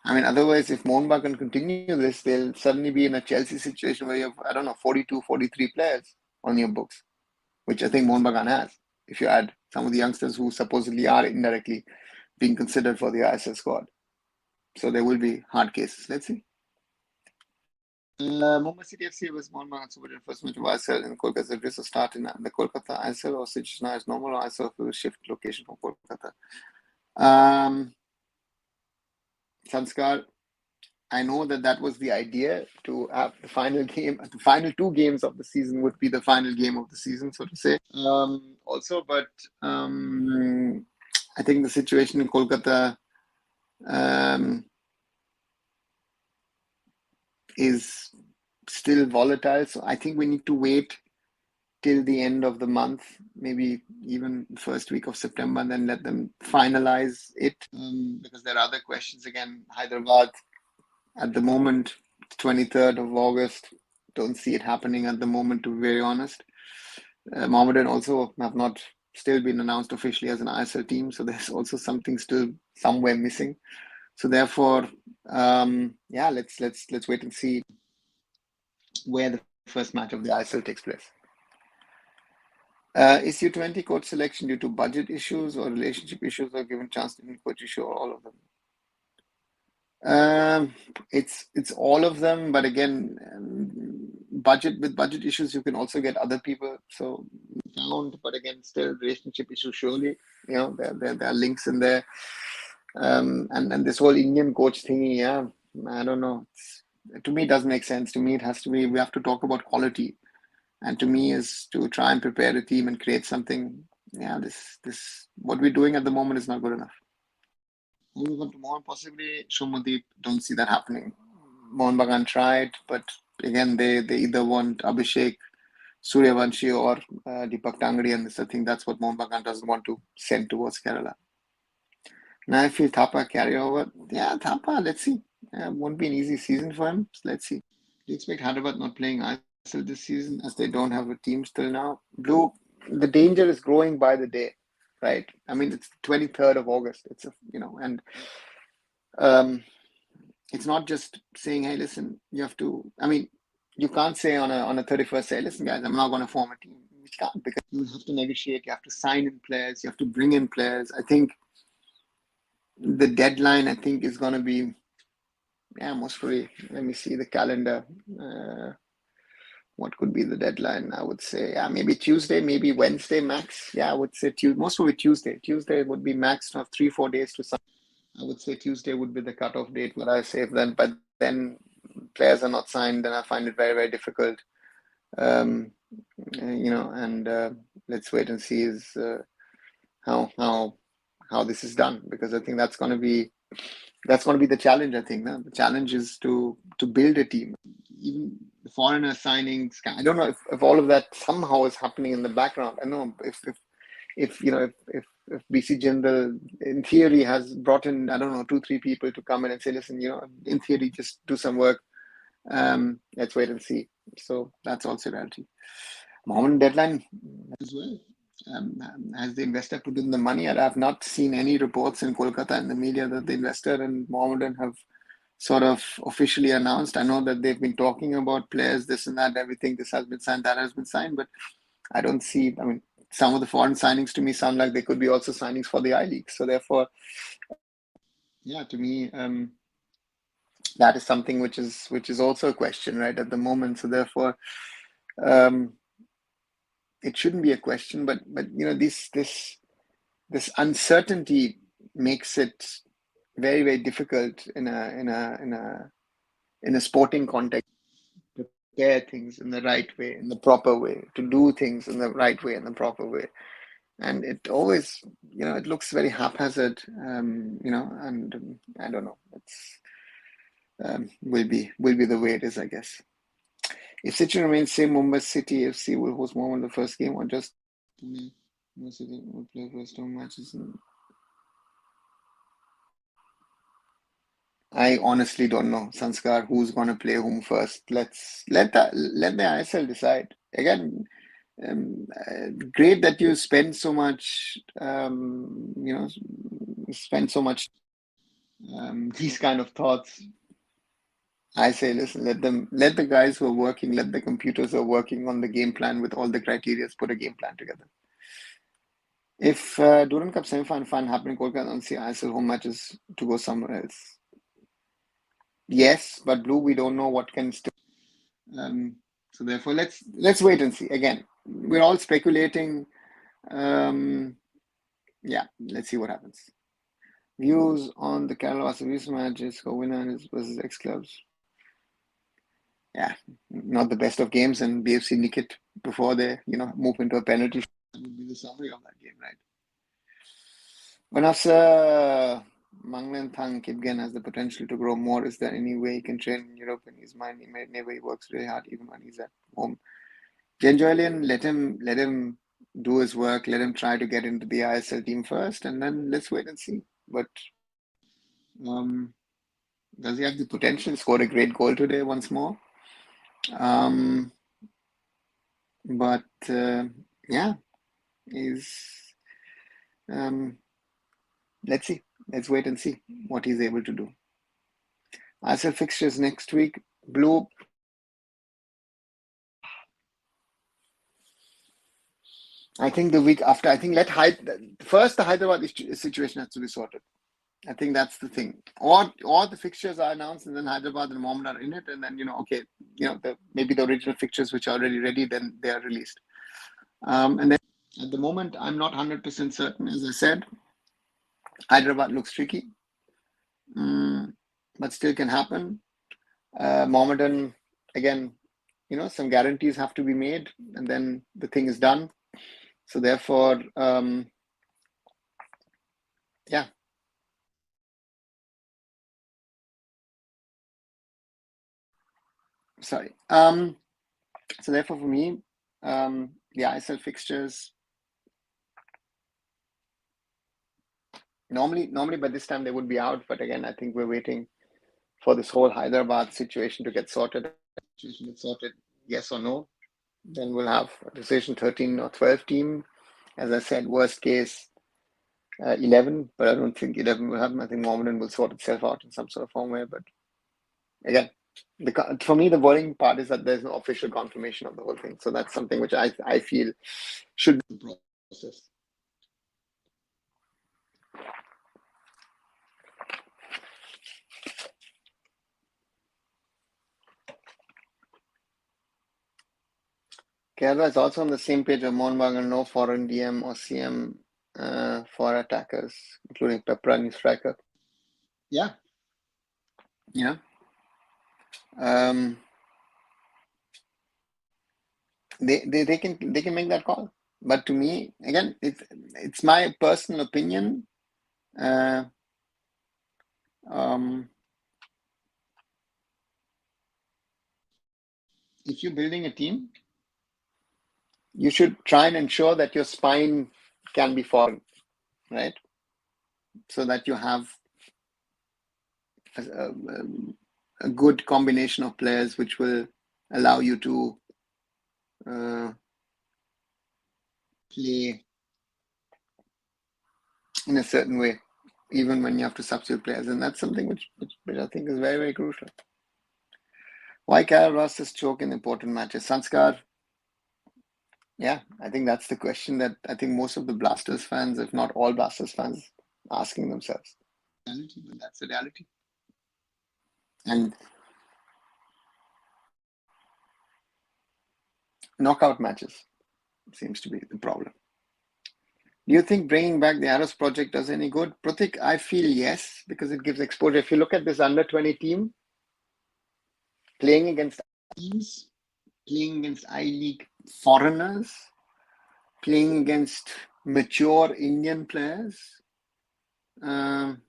I mean, otherwise, if Mohun can continue this, they'll suddenly be in a Chelsea situation where you have, I don't know, 42, 43 players on your books, which I think Mohun has, if you add some of the youngsters who supposedly are indirectly being considered for the ISL squad. So there will be hard cases. Let's see. Mumbai City FC was Mohun Bagan Super first match of ISL in Kolkata. Is this a start in the Kolkata ISL or situation now is normal or ISL will shift location from Kolkata? Sanskar, I know that was the idea to have the final game, the final two games of the season would be the final game of the season, so to say. But I think the situation in Kolkata is still volatile. So I think we need to wait till the end of the month, maybe even first week of September, and then let them finalize it. Because there are other questions again. Hyderabad at the moment, 23rd of August, don't see it happening at the moment, to be very honest. Mohammedan also have not still been announced officially as an ISL team, so there's also something still somewhere missing. So therefore, let's wait and see where the first match of the ISL takes place. Is U20 coach selection due to budget issues or relationship issues, or given chance to coach issue, or all of them? It's all of them, but again, with budget issues, you can also get other people. So count, but again, still relationship issue. Surely, there are links in there. And this whole Indian coach thingy, yeah, I don't know. To me, it doesn't make sense. To me, it has to be. We have to talk about quality, and to me, is to try and prepare a team and create something. Yeah, this what we're doing at the moment is not good enough. Move on to Mohun, possibly Shomadeep. Don't see that happening. Mohun Bagan tried, but again, they either want Abhishek, Suryavanshi, or Deepak Tangadi, and I think that's what Mohun Bagan doesn't want to send towards Kerala. Now I feel Thapa carry over. Yeah, Thapa, let's see. Won't be an easy season for him. Let's see. Do you expect Hyderabad not playing ISL this season as they don't have a team still now? Blue, the danger is growing by the day, right? I mean, it's 23rd of August. It's and it's not just saying, hey, listen, you have to. I mean, you can't say on a 31st, say, listen, guys, I'm not going to form a team. You can't, because you have to negotiate. You have to sign in players. You have to bring in players. I think the deadline, I think, is going to be, most probably. Let me see the calendar. What could be the deadline? I would say, maybe Tuesday, maybe Wednesday max. I would say most probably Tuesday. Tuesday would be max to have 3-4 days to sign. I would say Tuesday would be the cutoff date where I say then, but then players are not signed, then I find it very, very difficult. Um, and let's wait and see is how this is done, because I think that's going to be the challenge. I think the challenge is to build a team. Even the foreigner signings, I don't know if all of that somehow is happening in the background. I know if BC Jindal in theory has brought in, I don't know, 2-3 people to come in and say, listen, in theory just do some work. Let's wait and see. So that's also reality. Mohun deadline as well. Has the investor put in the money? I have not seen any reports in Kolkata in the media that the investor and Mohammedan have sort of officially announced. I know that they've been talking about players, this and that, everything. This has been signed, that has been signed, but I don't see. I mean, some of the foreign signings to me sound like they could be also signings for the I League. So therefore, yeah, to me, that is something which is also a question right at the moment. So therefore, um, it shouldn't be a question, but this uncertainty makes it very, very difficult in a sporting context to prepare things in the right way, in the proper way, to do things in the right way, in the proper way. And it always, it looks very haphazard, and I don't know. It's will be the way it is, I guess. If situation remains same, Mumbai City FC will host Mohun the first game, or just Pune City will play first home matches. I honestly don't know, Sanskar, who's going to play whom first. Let the ISL decide. Again, great that you spend so much, spend so much these kind of thoughts. I say, listen, let the guys who are working, let the computers who are working on the game plan with all the criteria, put a game plan together. If Durand Cup semi-final happen in Kolkata, I don't see ISL home matches to go somewhere else. Yes, but Blue, we don't know what can still. So therefore, let's wait and see. Again, we're all speculating. Yeah, let's see what happens. Views on the Kerala versus matches, winner versus ex clubs. Yeah, not the best of games, and BFC nick it before they, move into a penalty. That would be the summary of that game, right? When after Manglan Thang Kipgen has the potential to grow more, is there any way he can train in Europe in his mind? He works really hard even when he's at home. Janjoelian, let him do his work, let him try to get into the ISL team first, and then let's wait and see. But does he have the potential? Scored a great goal today once more. But yeah, he's let's see. Let's wait and see what he's able to do. ISL fixtures next week. Blue. I think the week after. I think first the Hyderabad situation has to be sorted. I think that's the thing. Or the fixtures are announced, and then Hyderabad and Mohun are in it, and then okay, maybe the original fixtures which are already ready, then they are released. And then at the moment, I'm not 100% certain. As I said, Hyderabad looks tricky, but still can happen. Mohammedan, again, some guarantees have to be made, and then the thing is done. So therefore, yeah. Sorry. So therefore, for me, the ISL fixtures normally by this time they would be out, but again, I think we're waiting for this whole Hyderabad situation to get sorted. Yes or no, then we'll have a decision 13 or 12 team. As I said, worst case 11, but I don't think 11 will happen. I think Mohammedan will sort itself out in some sort of form way. But again, for me, the worrying part is that there's no official confirmation of the whole thing. So that's something which I feel should be the process. Kerala is also on the same page of Mohun Bagan, no foreign DM or CM for attackers, including Pepra, new striker. Yeah, you know, they can make that call. But to me, again, it's my personal opinion. Uh, um, if you're building a team, you should try and ensure that your spine can be foreign, right? So that you have a, a good combination of players which will allow you to uh, play in a certain way, even when you have to substitute players. And that's something which I think is very, very crucial. Why Carol Ross choke in important matches? Sanskar, yeah, I think that's the question that I think most of the Blasters fans, if not all Blasters fans, are asking themselves. Reality, but that's the reality. And knockout matches seems to be the problem. Do you think bringing back the Arrows project does any good? Pratik, I feel yes, because it gives exposure. If you look at this under-20 team, playing against teams, playing against I-League foreigners, playing against mature Indian players, um,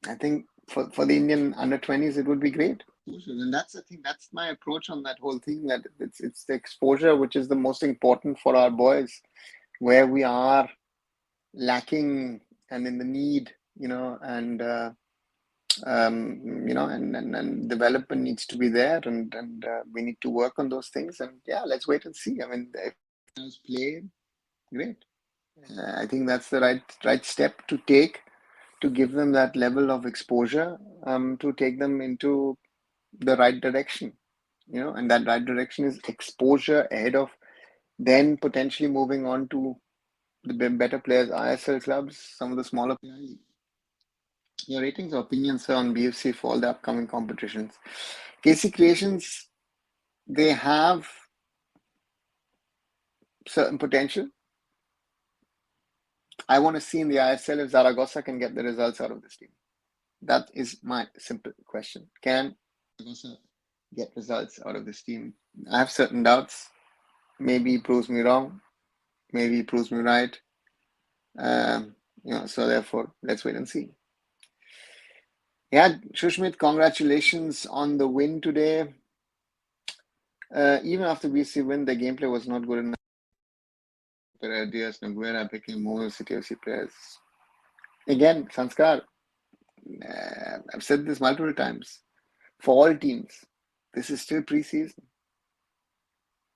I think for the Indian under-20s, it would be great. And that's I think that's my approach on that whole thing, that it's the exposure which is the most important for our boys, where we are lacking and in the need, and development needs to be there, and we need to work on those things. And yeah, let's wait and see. I mean, if players play, great. I think that's the right step to take, to give them that level of exposure, to take them into the right direction, and that right direction is exposure ahead of then potentially moving on to the better players, ISL clubs, some of the smaller players. Your ratings or opinions on BFC for all the upcoming competitions? KC Creations, they have certain potential. I want to see in the ISL if Zaragoza can get the results out of this team. That is my simple question. Can Zaragoza get results out of this team? I have certain doubts. Maybe he proves me wrong. Maybe he proves me right. So therefore, let's wait and see. Yeah, Shushmit, congratulations on the win today. Even after BC win, the gameplay was not good enough. Diaz, Noguera became Mohun City FC players. Again, Sanskar, I've said this multiple times. For all teams, this is still preseason.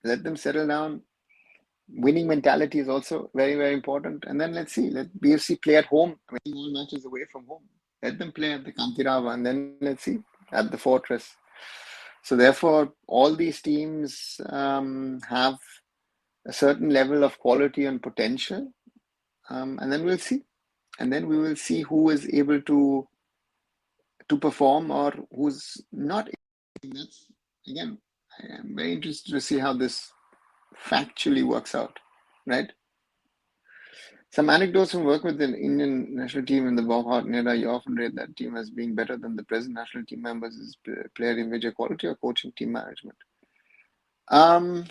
Let them settle down. Winning mentality is also very, very important. And then let's see. Let BFC play at home. I mean, all matches away from home. Let them play at the Kantirava, and then let's see at the Fortress. So therefore, all these teams have a certain level of quality and potential, and then we'll see. And then we will see who is able to perform or who's not. That's, again, I am very interested to see how this factually works out, right? Some anecdotes from work with the Indian national team in the Bob Hart era. You often rate that team as being better than the present national team members. Is player individual quality or coaching team management? First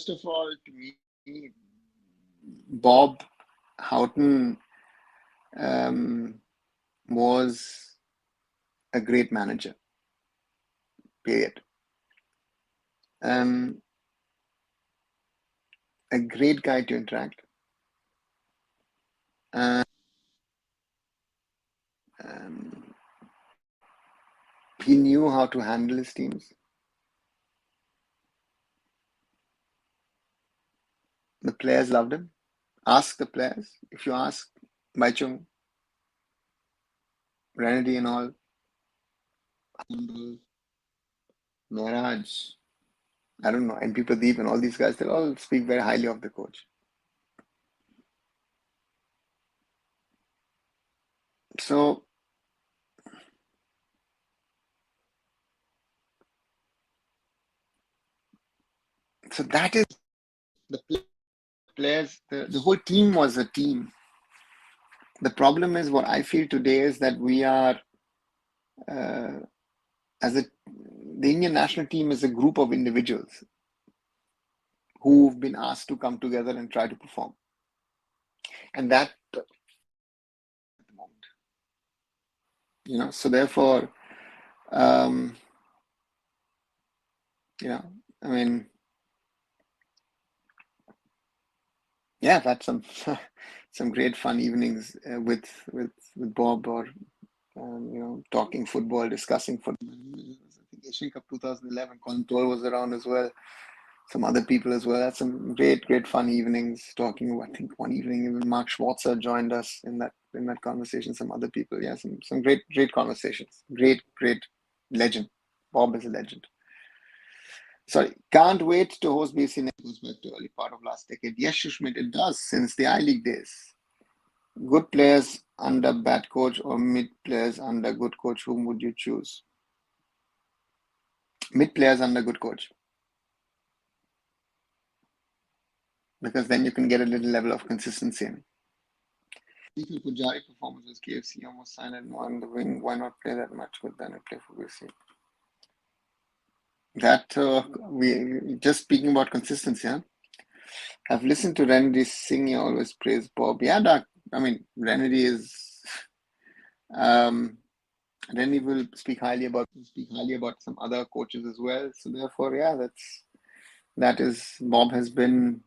of all, to me, Bob Houghton was a great manager. Period. A great guy to interact. He knew how to handle his teams. The players loved him. Ask the players. If you ask Baichung, Renedy and all, Maharaj, I don't know, MP Pradeep and all these guys, they'll all speak very highly of the coach. So that is The players, the whole team was a team. The problem is what I feel today is that we are, uh, as a the Indian national team is a group of individuals who've been asked to come together and try to perform, and that at the moment, So therefore, um, you know, I mean, yeah, I've had some some great fun evenings with Bob, or talking football, discussing football. I think Asian Cup 2011, Contour was around as well. Some other people as well. Had some great fun evenings talking. I think one evening even Mark Schwarzer joined us in that conversation. Some other people, yeah, some great conversations. Great legend. Bob is a legend. Sorry, can't wait to host BC next. Goes back to early part of last decade. Yes, Shushmit, it does since the I-League days. Good players under bad coach or mid players under good coach, whom would you choose? Mid players under good coach. Because then you can get a little level of consistency in. If Pujari performance was KFC, almost signed and on the wing. Why not play that much good than play for BC? That we just speaking about consistency. Huh? I've listened to Renedy sing. He always praise Bob. Yeah, Doc. I mean, Renedy is. Renedy will speak highly about some other coaches as well. So therefore, yeah, that is Bob has been,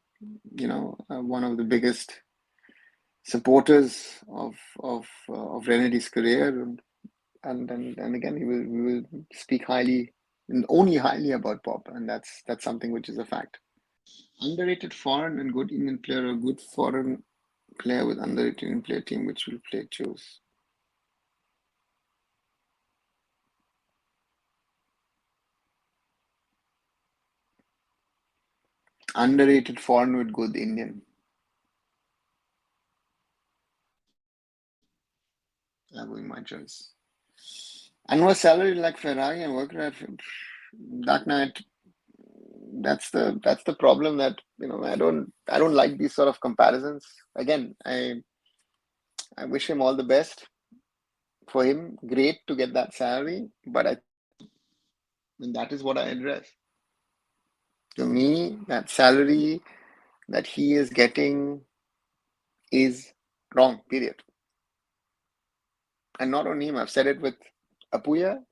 one of the biggest supporters of Renedy's career, and again, we will speak highly and only highly about Bob, and that's something which is a fact. Underrated foreign and good Indian player, or good foreign player with underrated Indian player team, which will play choose. Underrated foreign with good Indian. That would be my choice. And was salary like Ferrari and worker at Dark Knight. That's the problem, that I don't like these sort of comparisons. Again, I wish him all the best. For him, great to get that salary, but and that is what I address. To me, that salary that he is getting is wrong, period. And not only him, I've said it with Apuya.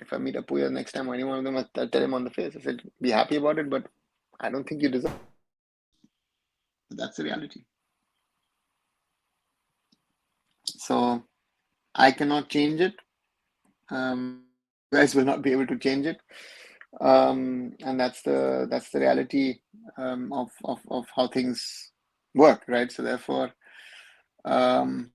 If I meet Apuya next time or any one of them, I'll tell him on the face. I said, be happy about it, but I don't think you deserve it. That's the reality. So I cannot change it. You guys will not be able to change it. And that's the reality of how things work, right? So therefore, how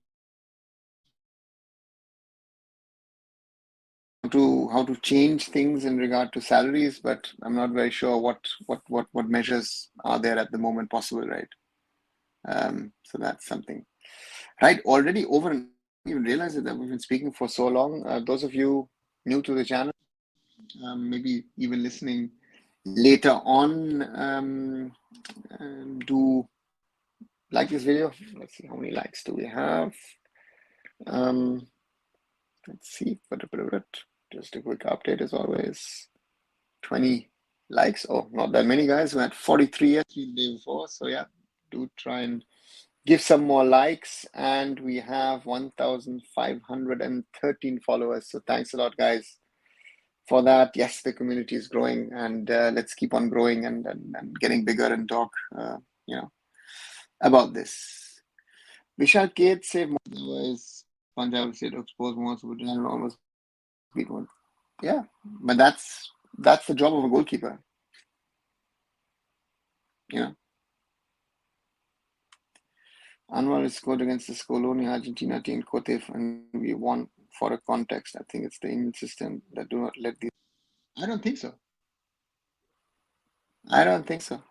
to change things in regard to salaries, but I'm not very sure what measures are there at the moment possible, right? So that's something, right? Already over, and you realize that we've been speaking for so long. Those of you new to the channel, maybe even listening later on, do like this video. Let's see how many likes do we have. Let's see. Just a quick update as always. 20 likes. Oh, not that many guys. We had 43 yesterday, the day before. So yeah, do try and give some more likes. And we have 1,513 followers. So thanks a lot, guys, for that. Yes, the community is growing, and let's keep on growing and getting bigger and talk, about this. Vishal Kate saved more. Otherwise, Punjab State exposed most of the almost beat one. Yeah, but that's the job of a goalkeeper. Anwar scored against the Scaloni Argentina team, Kotif, and we won. For a context, I think it's the Indian system that do not let these. I don't think so. I don't think so.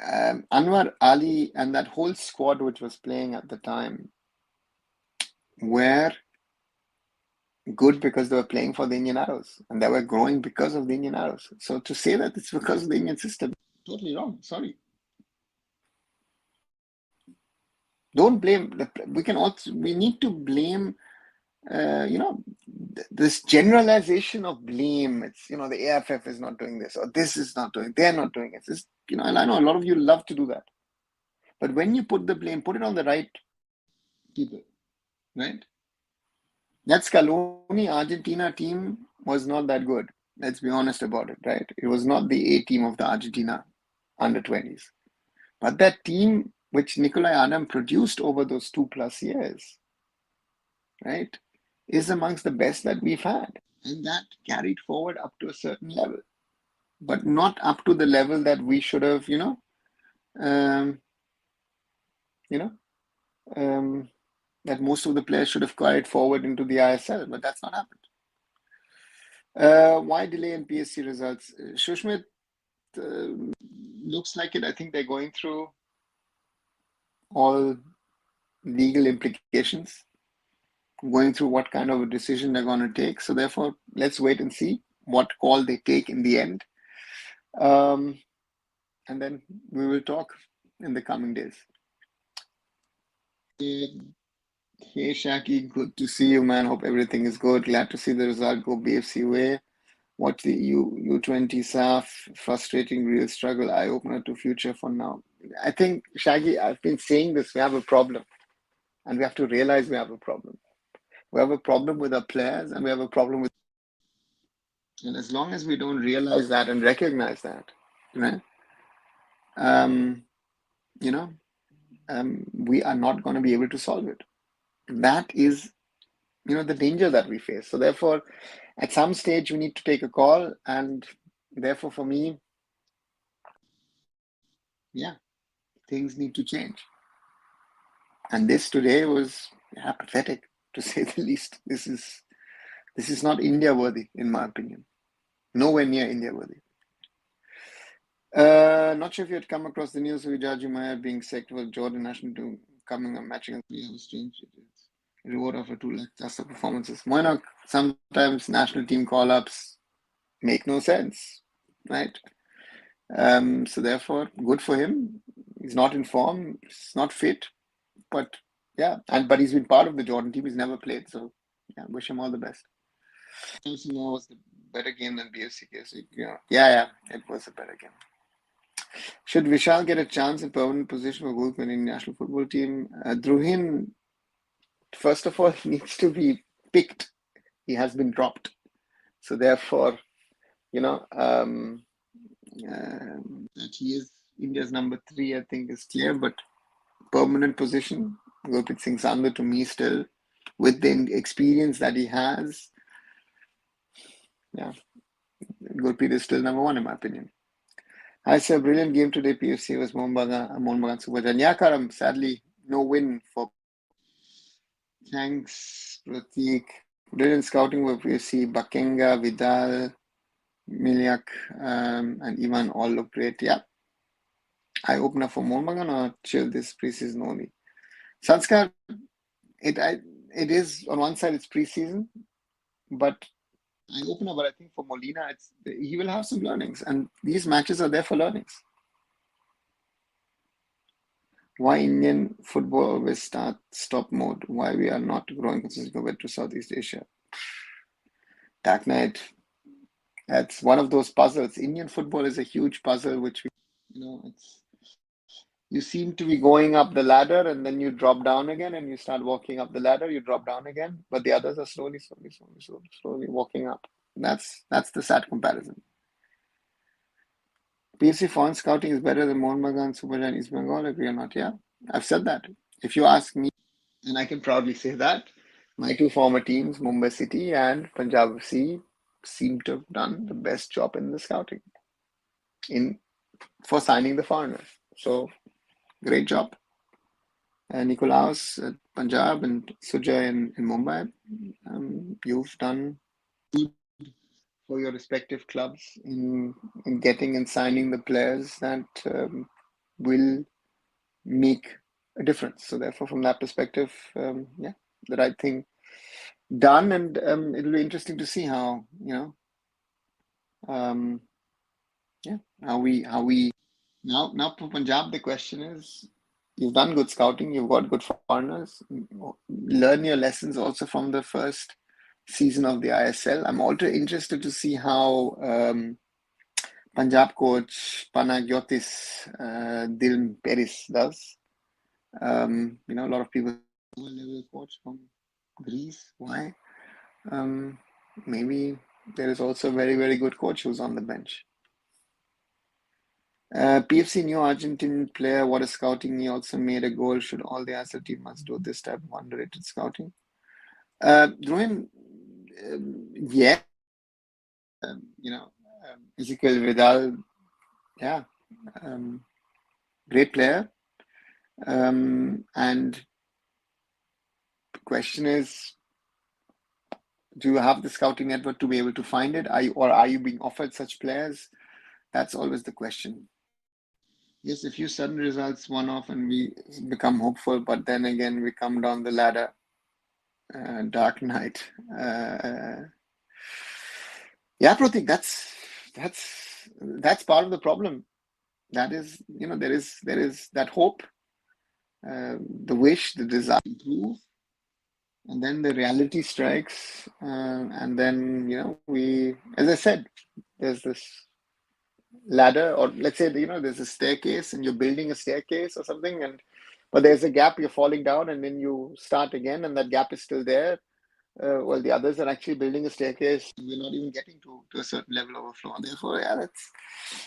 Anwar, Ali, and that whole squad which was playing at the time were good because they were playing for the Indian Arrows, and they were growing because of the Indian Arrows. So to say that it's because of the Indian system, totally wrong. Sorry. Don't blame. We need to blame, this generalization of blame. It's, the AIFF is not doing this, or this is not doing, they're not doing it. It's, and I know a lot of you love to do that. But when you put the blame, put it on the right people, right? That Scaloni Argentina team was not that good. Let's be honest about it, right? It was not the A team of the Argentina under 20s. But that team which Nikolai Adam produced over those 2+ years, right, is amongst the best that we've had. And that carried forward up to a certain level, but not up to the level that we should have, um, you know, that most of the players should have carried forward into the ISL, but that's not happened. Why delay in PSC results? Shushmit, looks like it. I think they're going through all legal implications, going through what kind of a decision they're going to take. So therefore, let's wait and see what call they take in the end. And then we will talk in the coming days. Hey Shaki, good to see you, man. Hope everything is good. Glad to see the result go BFC way. Watch the U-20 SAF, frustrating real struggle, eye-opener to future for now. I think, Shaggy, I've been saying this, we have a problem. And we have to realize we have a problem. We have a problem with our players, and we have a problem with... And as long as we don't realize that and recognize that, right, we are not going to be able to solve it. That is, the danger that we face. So therefore, at some stage, we need to take a call. And therefore, for me, things need to change. And this today was pathetic, to say the least. This is not India worthy, in my opinion. Nowhere near India worthy. Not sure if you had come across the news of Vijay Maya being sacked with Jordan national team coming and matching. We have changed it. Reward of a 2 lakh just performances. Why not? Sometimes national team call-ups make no sense, right? So therefore, good for him. He's not in form. He's not fit, but but he's been part of the Jordan team. He's never played, so wish him all the best. Was the better game than BFC. It was a better game. Should Vishal get a chance in permanent position for goalkeeper in national football team? Druhin, first of all, needs to be picked. He has been dropped. So therefore, that he is India's number 3, I think, is clear. But permanent position, Gurpreet Singh Sandhu, to me, still, with the experience that he has, Gurpreet is still number 1, in my opinion. I say a brilliant game today. PFC was Mohun Bagan Superjan. Yeah, Karam, sadly, no win for... Thanks, Pratik. Brilliant scouting for PFC. Bakenga, Vidal, Miliak, and Ivan all look great. Yeah. I open up for Mohun Bagan or chill this preseason only? Sanskar, it is, on one side, it's preseason, but I open up, but I think for Molina, he will have some learnings, and these matches are there for learnings. Why Indian football always stop mode? Why we are not growing consistently compared to Southeast Asia? Dark Knight, that's one of those puzzles. Indian football is a huge puzzle, which you seem to be going up the ladder, and then you drop down again, and you start walking up the ladder, you drop down again, but the others are slowly walking up. That's the sad comparison. PFC foreign scouting is better than Mohun Bagan, Superjan, East Bengal. Agree or not? Yeah, I've said that. If you ask me, and I can proudly say that, my 2 former teams, Mumbai City and Punjab FC, seem to have done the best job in the scouting for signing the foreigners. So, great job. Nicolaus at Punjab and Sujay in Mumbai. You've done good for your respective clubs in getting and signing the players that will make a difference. So therefore, from that perspective, the right thing done, and it'll be interesting to see how how we Now for Punjab, the question is, you've done good scouting, you've got good foreigners. Learn your lessons also from the first season of the ISL. I'm also interested to see how Punjab coach Panagiotis Dil Peris does. A lot of people level coach from Greece. Why? Um, Maybe there is also a very, very good coach who's on the bench. PFC new Argentine player, what is scouting? He also made a goal. Should all the ISL team must do this type of underrated scouting? Durand, yeah, Ezekiel Vidal, yeah, um, great player. And the question is, do you have the scouting network to be able to find it? Are you being offered such players? That's always the question. Yes, a few sudden results one off and we become hopeful, but then again we come down the ladder. Dark Knight. Yeah, Pratik, that's part of the problem. That is, there is that hope, the wish, the desire to improve, and then the reality strikes, and then as I said, there's this ladder, or let's say there's a staircase, and you're building a staircase or something, but there's a gap, you're falling down, and then you start again, and that gap is still there. Well, the others are actually building a staircase. We're not even getting to a certain level of a floor. Therefore, yeah,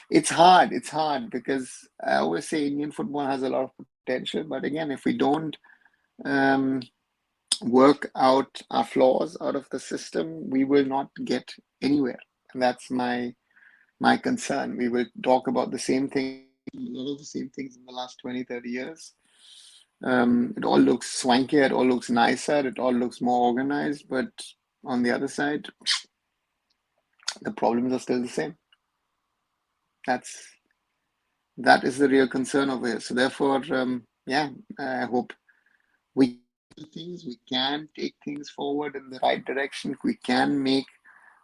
it's hard. It's hard because I always say Indian football has a lot of potential, but again, if we don't um, work out our flaws out of the system, we will not get anywhere. And that's my concern. We will talk about the same thing, a lot of the same things in the last 20, 30 years. It all looks swankier, it all looks nicer, it all looks more organized, but on the other side, the problems are still the same. That is the real concern over here. So therefore, I hope we can take things forward in the right direction. We can make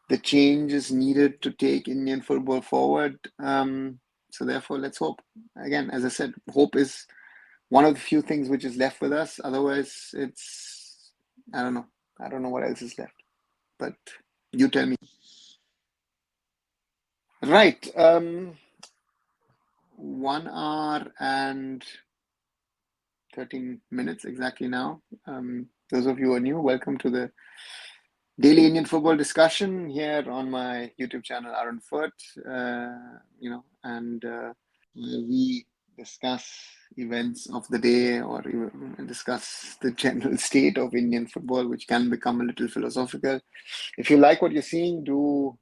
the changes needed to take Indian football forward. So therefore, let's hope. Again, as I said, hope is one of the few things which is left with us. Otherwise, I don't know. I don't know what else is left. But you tell me. Right. 1 hour and 13 minutes exactly now. Those of you who are new, welcome to the daily Indian football discussion here on my YouTube channel, arunfoot. And where we discuss events of the day or even discuss the general state of Indian football, which can become a little philosophical. If you like what you're seeing, do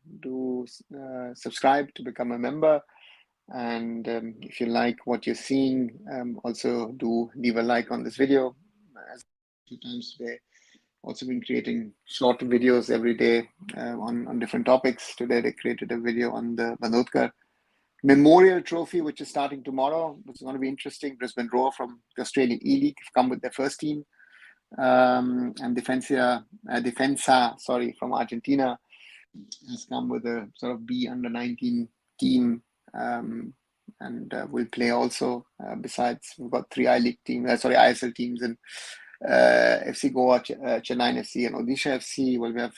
subscribe to become a member. And if you like what you're seeing, also do leave a like on this video. As a few times today, also been creating short videos every day on different topics. Today they created a video on the Bandodkar Memorial Trophy, which is starting tomorrow. It's going to be interesting. Brisbane Roar from the Australian E-League have come with their first team. And Defensa, from Argentina has come with a sort of B under 19 team, and will play also. Besides, we've got three ISL teams in FC Goa, Chennai FC, and Odisha FC. Well, we have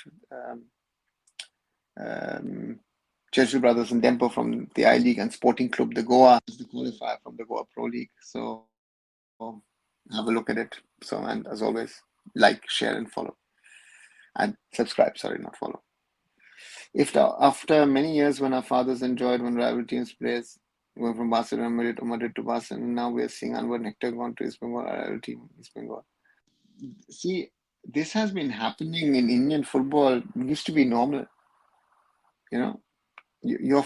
Chelsea Brothers and Dempo from the I-League, and Sporting Club de Goa is the qualifier from the Goa Pro League. So have a look at it. So, and as always, like, share, and follow. And subscribe, sorry, not follow. After many years when our fathers enjoyed when rival teams plays, going from Barcelona Madrid to Barcelona, and now we're seeing Anwar Nectar gone to East Bengal, rival team East Bengal. See, this has been happening in Indian football. It used to be normal. Your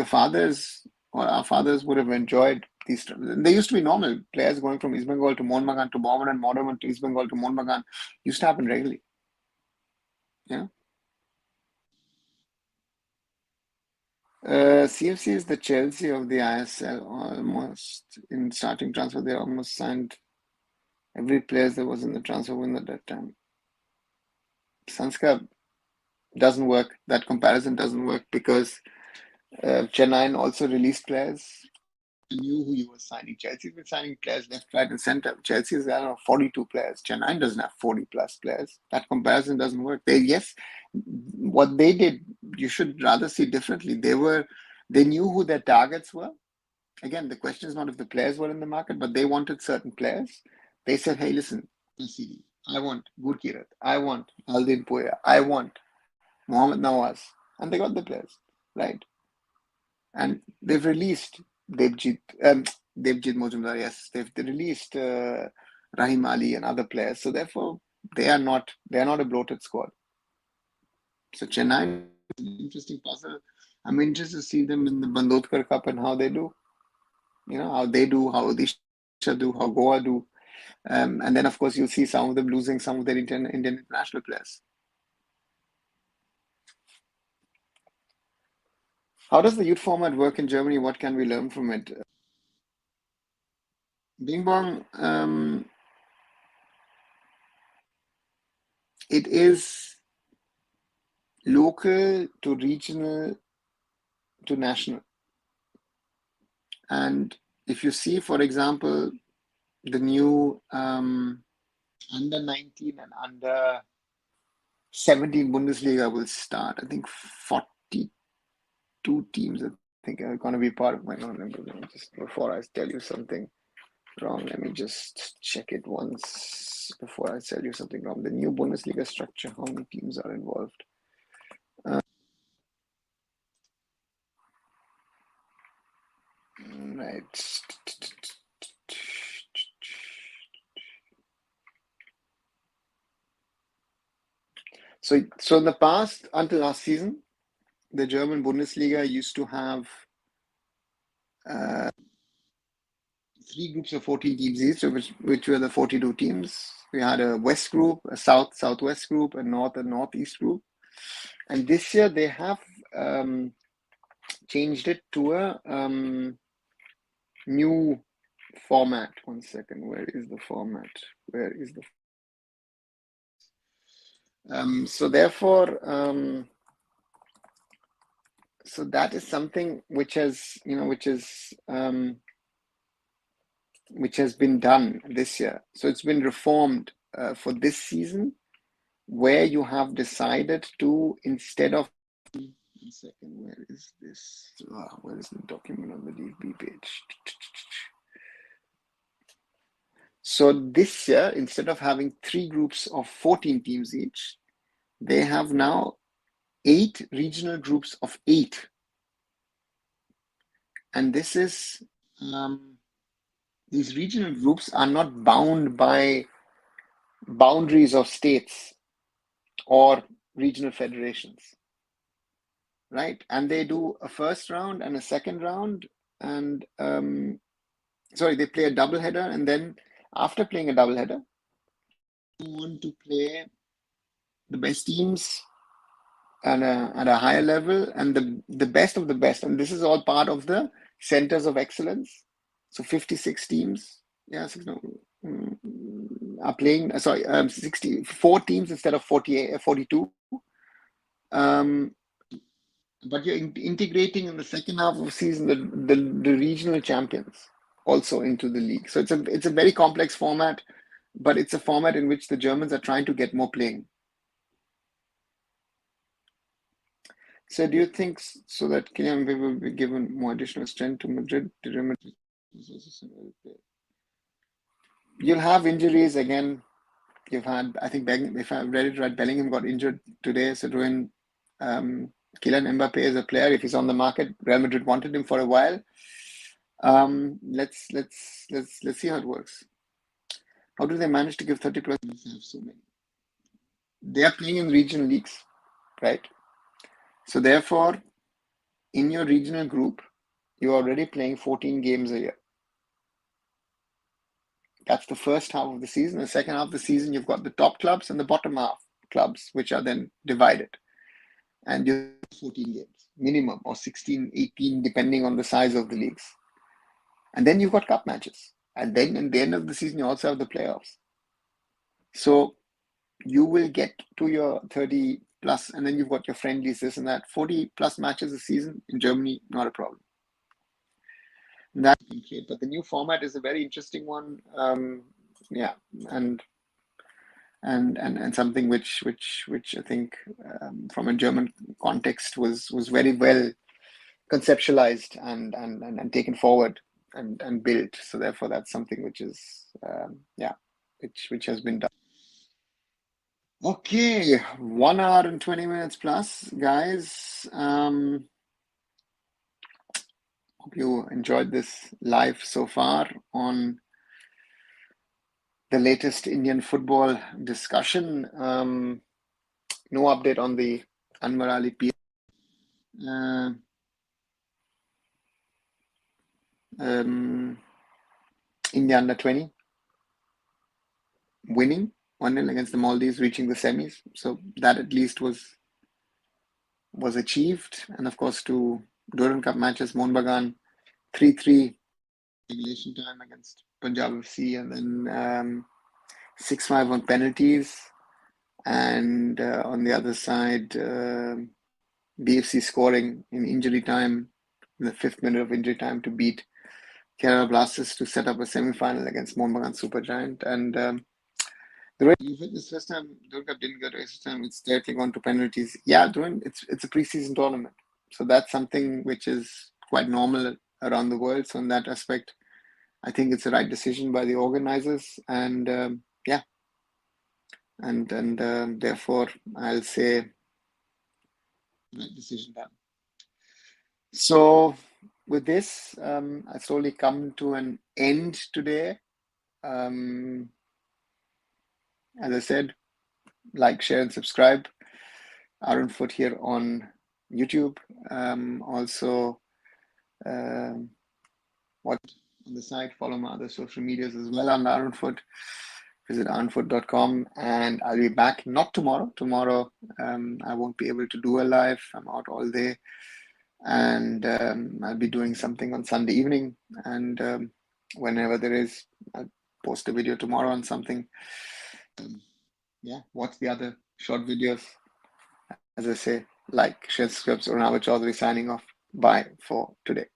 fathers or our fathers would have enjoyed these. They used to be normal. Players going from East Bengal to Mohun Bagan to Mohammedan and Mohammedan to East Bengal to Mohun Bagan used to happen regularly. CFC is the Chelsea of the ISL. Almost in starting transfer, they almost signed every player that was in the transfer window at that time. Sanskar doesn't work. That comparison doesn't work because Chennai also released players. You knew who you were signing. Chelsea's been signing players left, right, and center. Chelsea's got 42 players. Chennai doesn't have 40 plus players. That comparison doesn't work. What they did, you should rather see differently. They knew who their targets were. Again, the question is not if the players were in the market, but they wanted certain players. They said, hey, listen, I want Gurkirat. I want Aldin Puya. I want Mohammad Nawaz. And they got the players, right? And they've released Devjit, Devjit Mojumdar, yes. They released Rahim Ali and other players. So therefore, they are not a bloated squad. So Chennai is an interesting puzzle. I'm interested to see them in the Bandotkar Cup and how they do. How they do, how Odisha do, how Goa do. And then, of course, you'll see some of them losing some of their Indian international players. How does the youth format work in Germany? What can we learn from it? Bing Bong, it is local to regional to national. And if you see, for example, the new under 19 and under 17 Bundesliga will start. I think 42 teams, I think, are going to be part of my number. Just before I tell you something wrong, let me just check it once before I tell you something wrong. The new Bundesliga structure, how many teams are involved? Right. So in the past, until last season, the German Bundesliga used to have 3 groups of 14 teams each, which were the 42 teams. We had a West group, a Southwest group, a North and Northeast group. And this year they have changed it to a new format. One second, where is the format? So therefore, so that is something which has been done this year. So it's been reformed for this season, where you have decided to, instead of, one second, where is this? Where is the document on the DB page? So this year, instead of having 3 groups of 14 teams each, they have now 8 regional groups of 8. And this is, these regional groups are not bound by boundaries of states or regional federations, right? And they do a first round and a second round, and they play a double header, and then after playing a double header, you want to play the best teams at a higher level, and the best of the best. And this is all part of the centers of excellence. So 56 teams, are playing. 64 teams instead of 42. But you're integrating in the second half of the season the regional champions also into the league. So it's a very complex format, but it's a format in which the Germans are trying to get more playing. So do you think so that Kylian Mbappe will be given more additional strength to Madrid? You'll have injuries again. You've had, I think, if I read it right, Bellingham got injured today. So Kylian Mbappe is a player. If he's on the market, Real Madrid wanted him for a while. Let's see how it works. How do they manage to give 30 plus? They have so many. They are playing in regional leagues, right? So therefore, in your regional group, you're already playing 14 games a year. That's the first half of the season. The second half of the season, you've got the top clubs and the bottom half clubs, which are then divided. And you have 14 games minimum, or 16, 18, depending on the size of the leagues. And then you've got cup matches. And then at the end of the season, you also have the playoffs. So you will get to your 30 plus, and then you've got your friendlies, this and that. 40 plus matches a season in Germany, not a problem. that we can create. But the new format is a very interesting one. Yeah, and something which I think from a German context was very well conceptualized and taken forward and built. So therefore, that's something which is yeah, which has been done. Okay, 1 hour and 20 minutes plus, guys. Hope you enjoyed this live so far on the latest Indian football discussion. No update on the Anwar Ali PSC. India under-20 winning 1-0 against the Maldives, reaching the semis. So that at least was achieved. And of course, two Durand Cup matches, Mohun Bagan 3-3 regulation time against Punjab FC, and then 6-5 on penalties. And on the other side, BFC scoring in injury time, in the 5th minute of injury time, to beat Kerala Blasters to set up a semi-final against Mohun Bagan Supergiant. And the race, you this first time, Durand Cup didn't go to extra time. It's directly gone to penalties. Yeah, Durand, it's a preseason tournament, so that's something which is quite normal around the world. So in that aspect, I think it's the right decision by the organizers, and yeah, and therefore I'll say right decision done. So with this, I slowly come to an end today. As I said, like, share, and subscribe. Arunfoot here on YouTube. Also, watch on the site. Follow my other social medias as well on Arunfoot. Visit arunfoot.com, and I'll be back not tomorrow. Tomorrow, I won't be able to do a live. I'm out all day, and I'll be doing something on Sunday evening. And whenever there is, I'll post a video tomorrow on something. Yeah, watch the other short videos. As I say, like, share, subscribe. Arun Chaudhary signing off. Bye for today.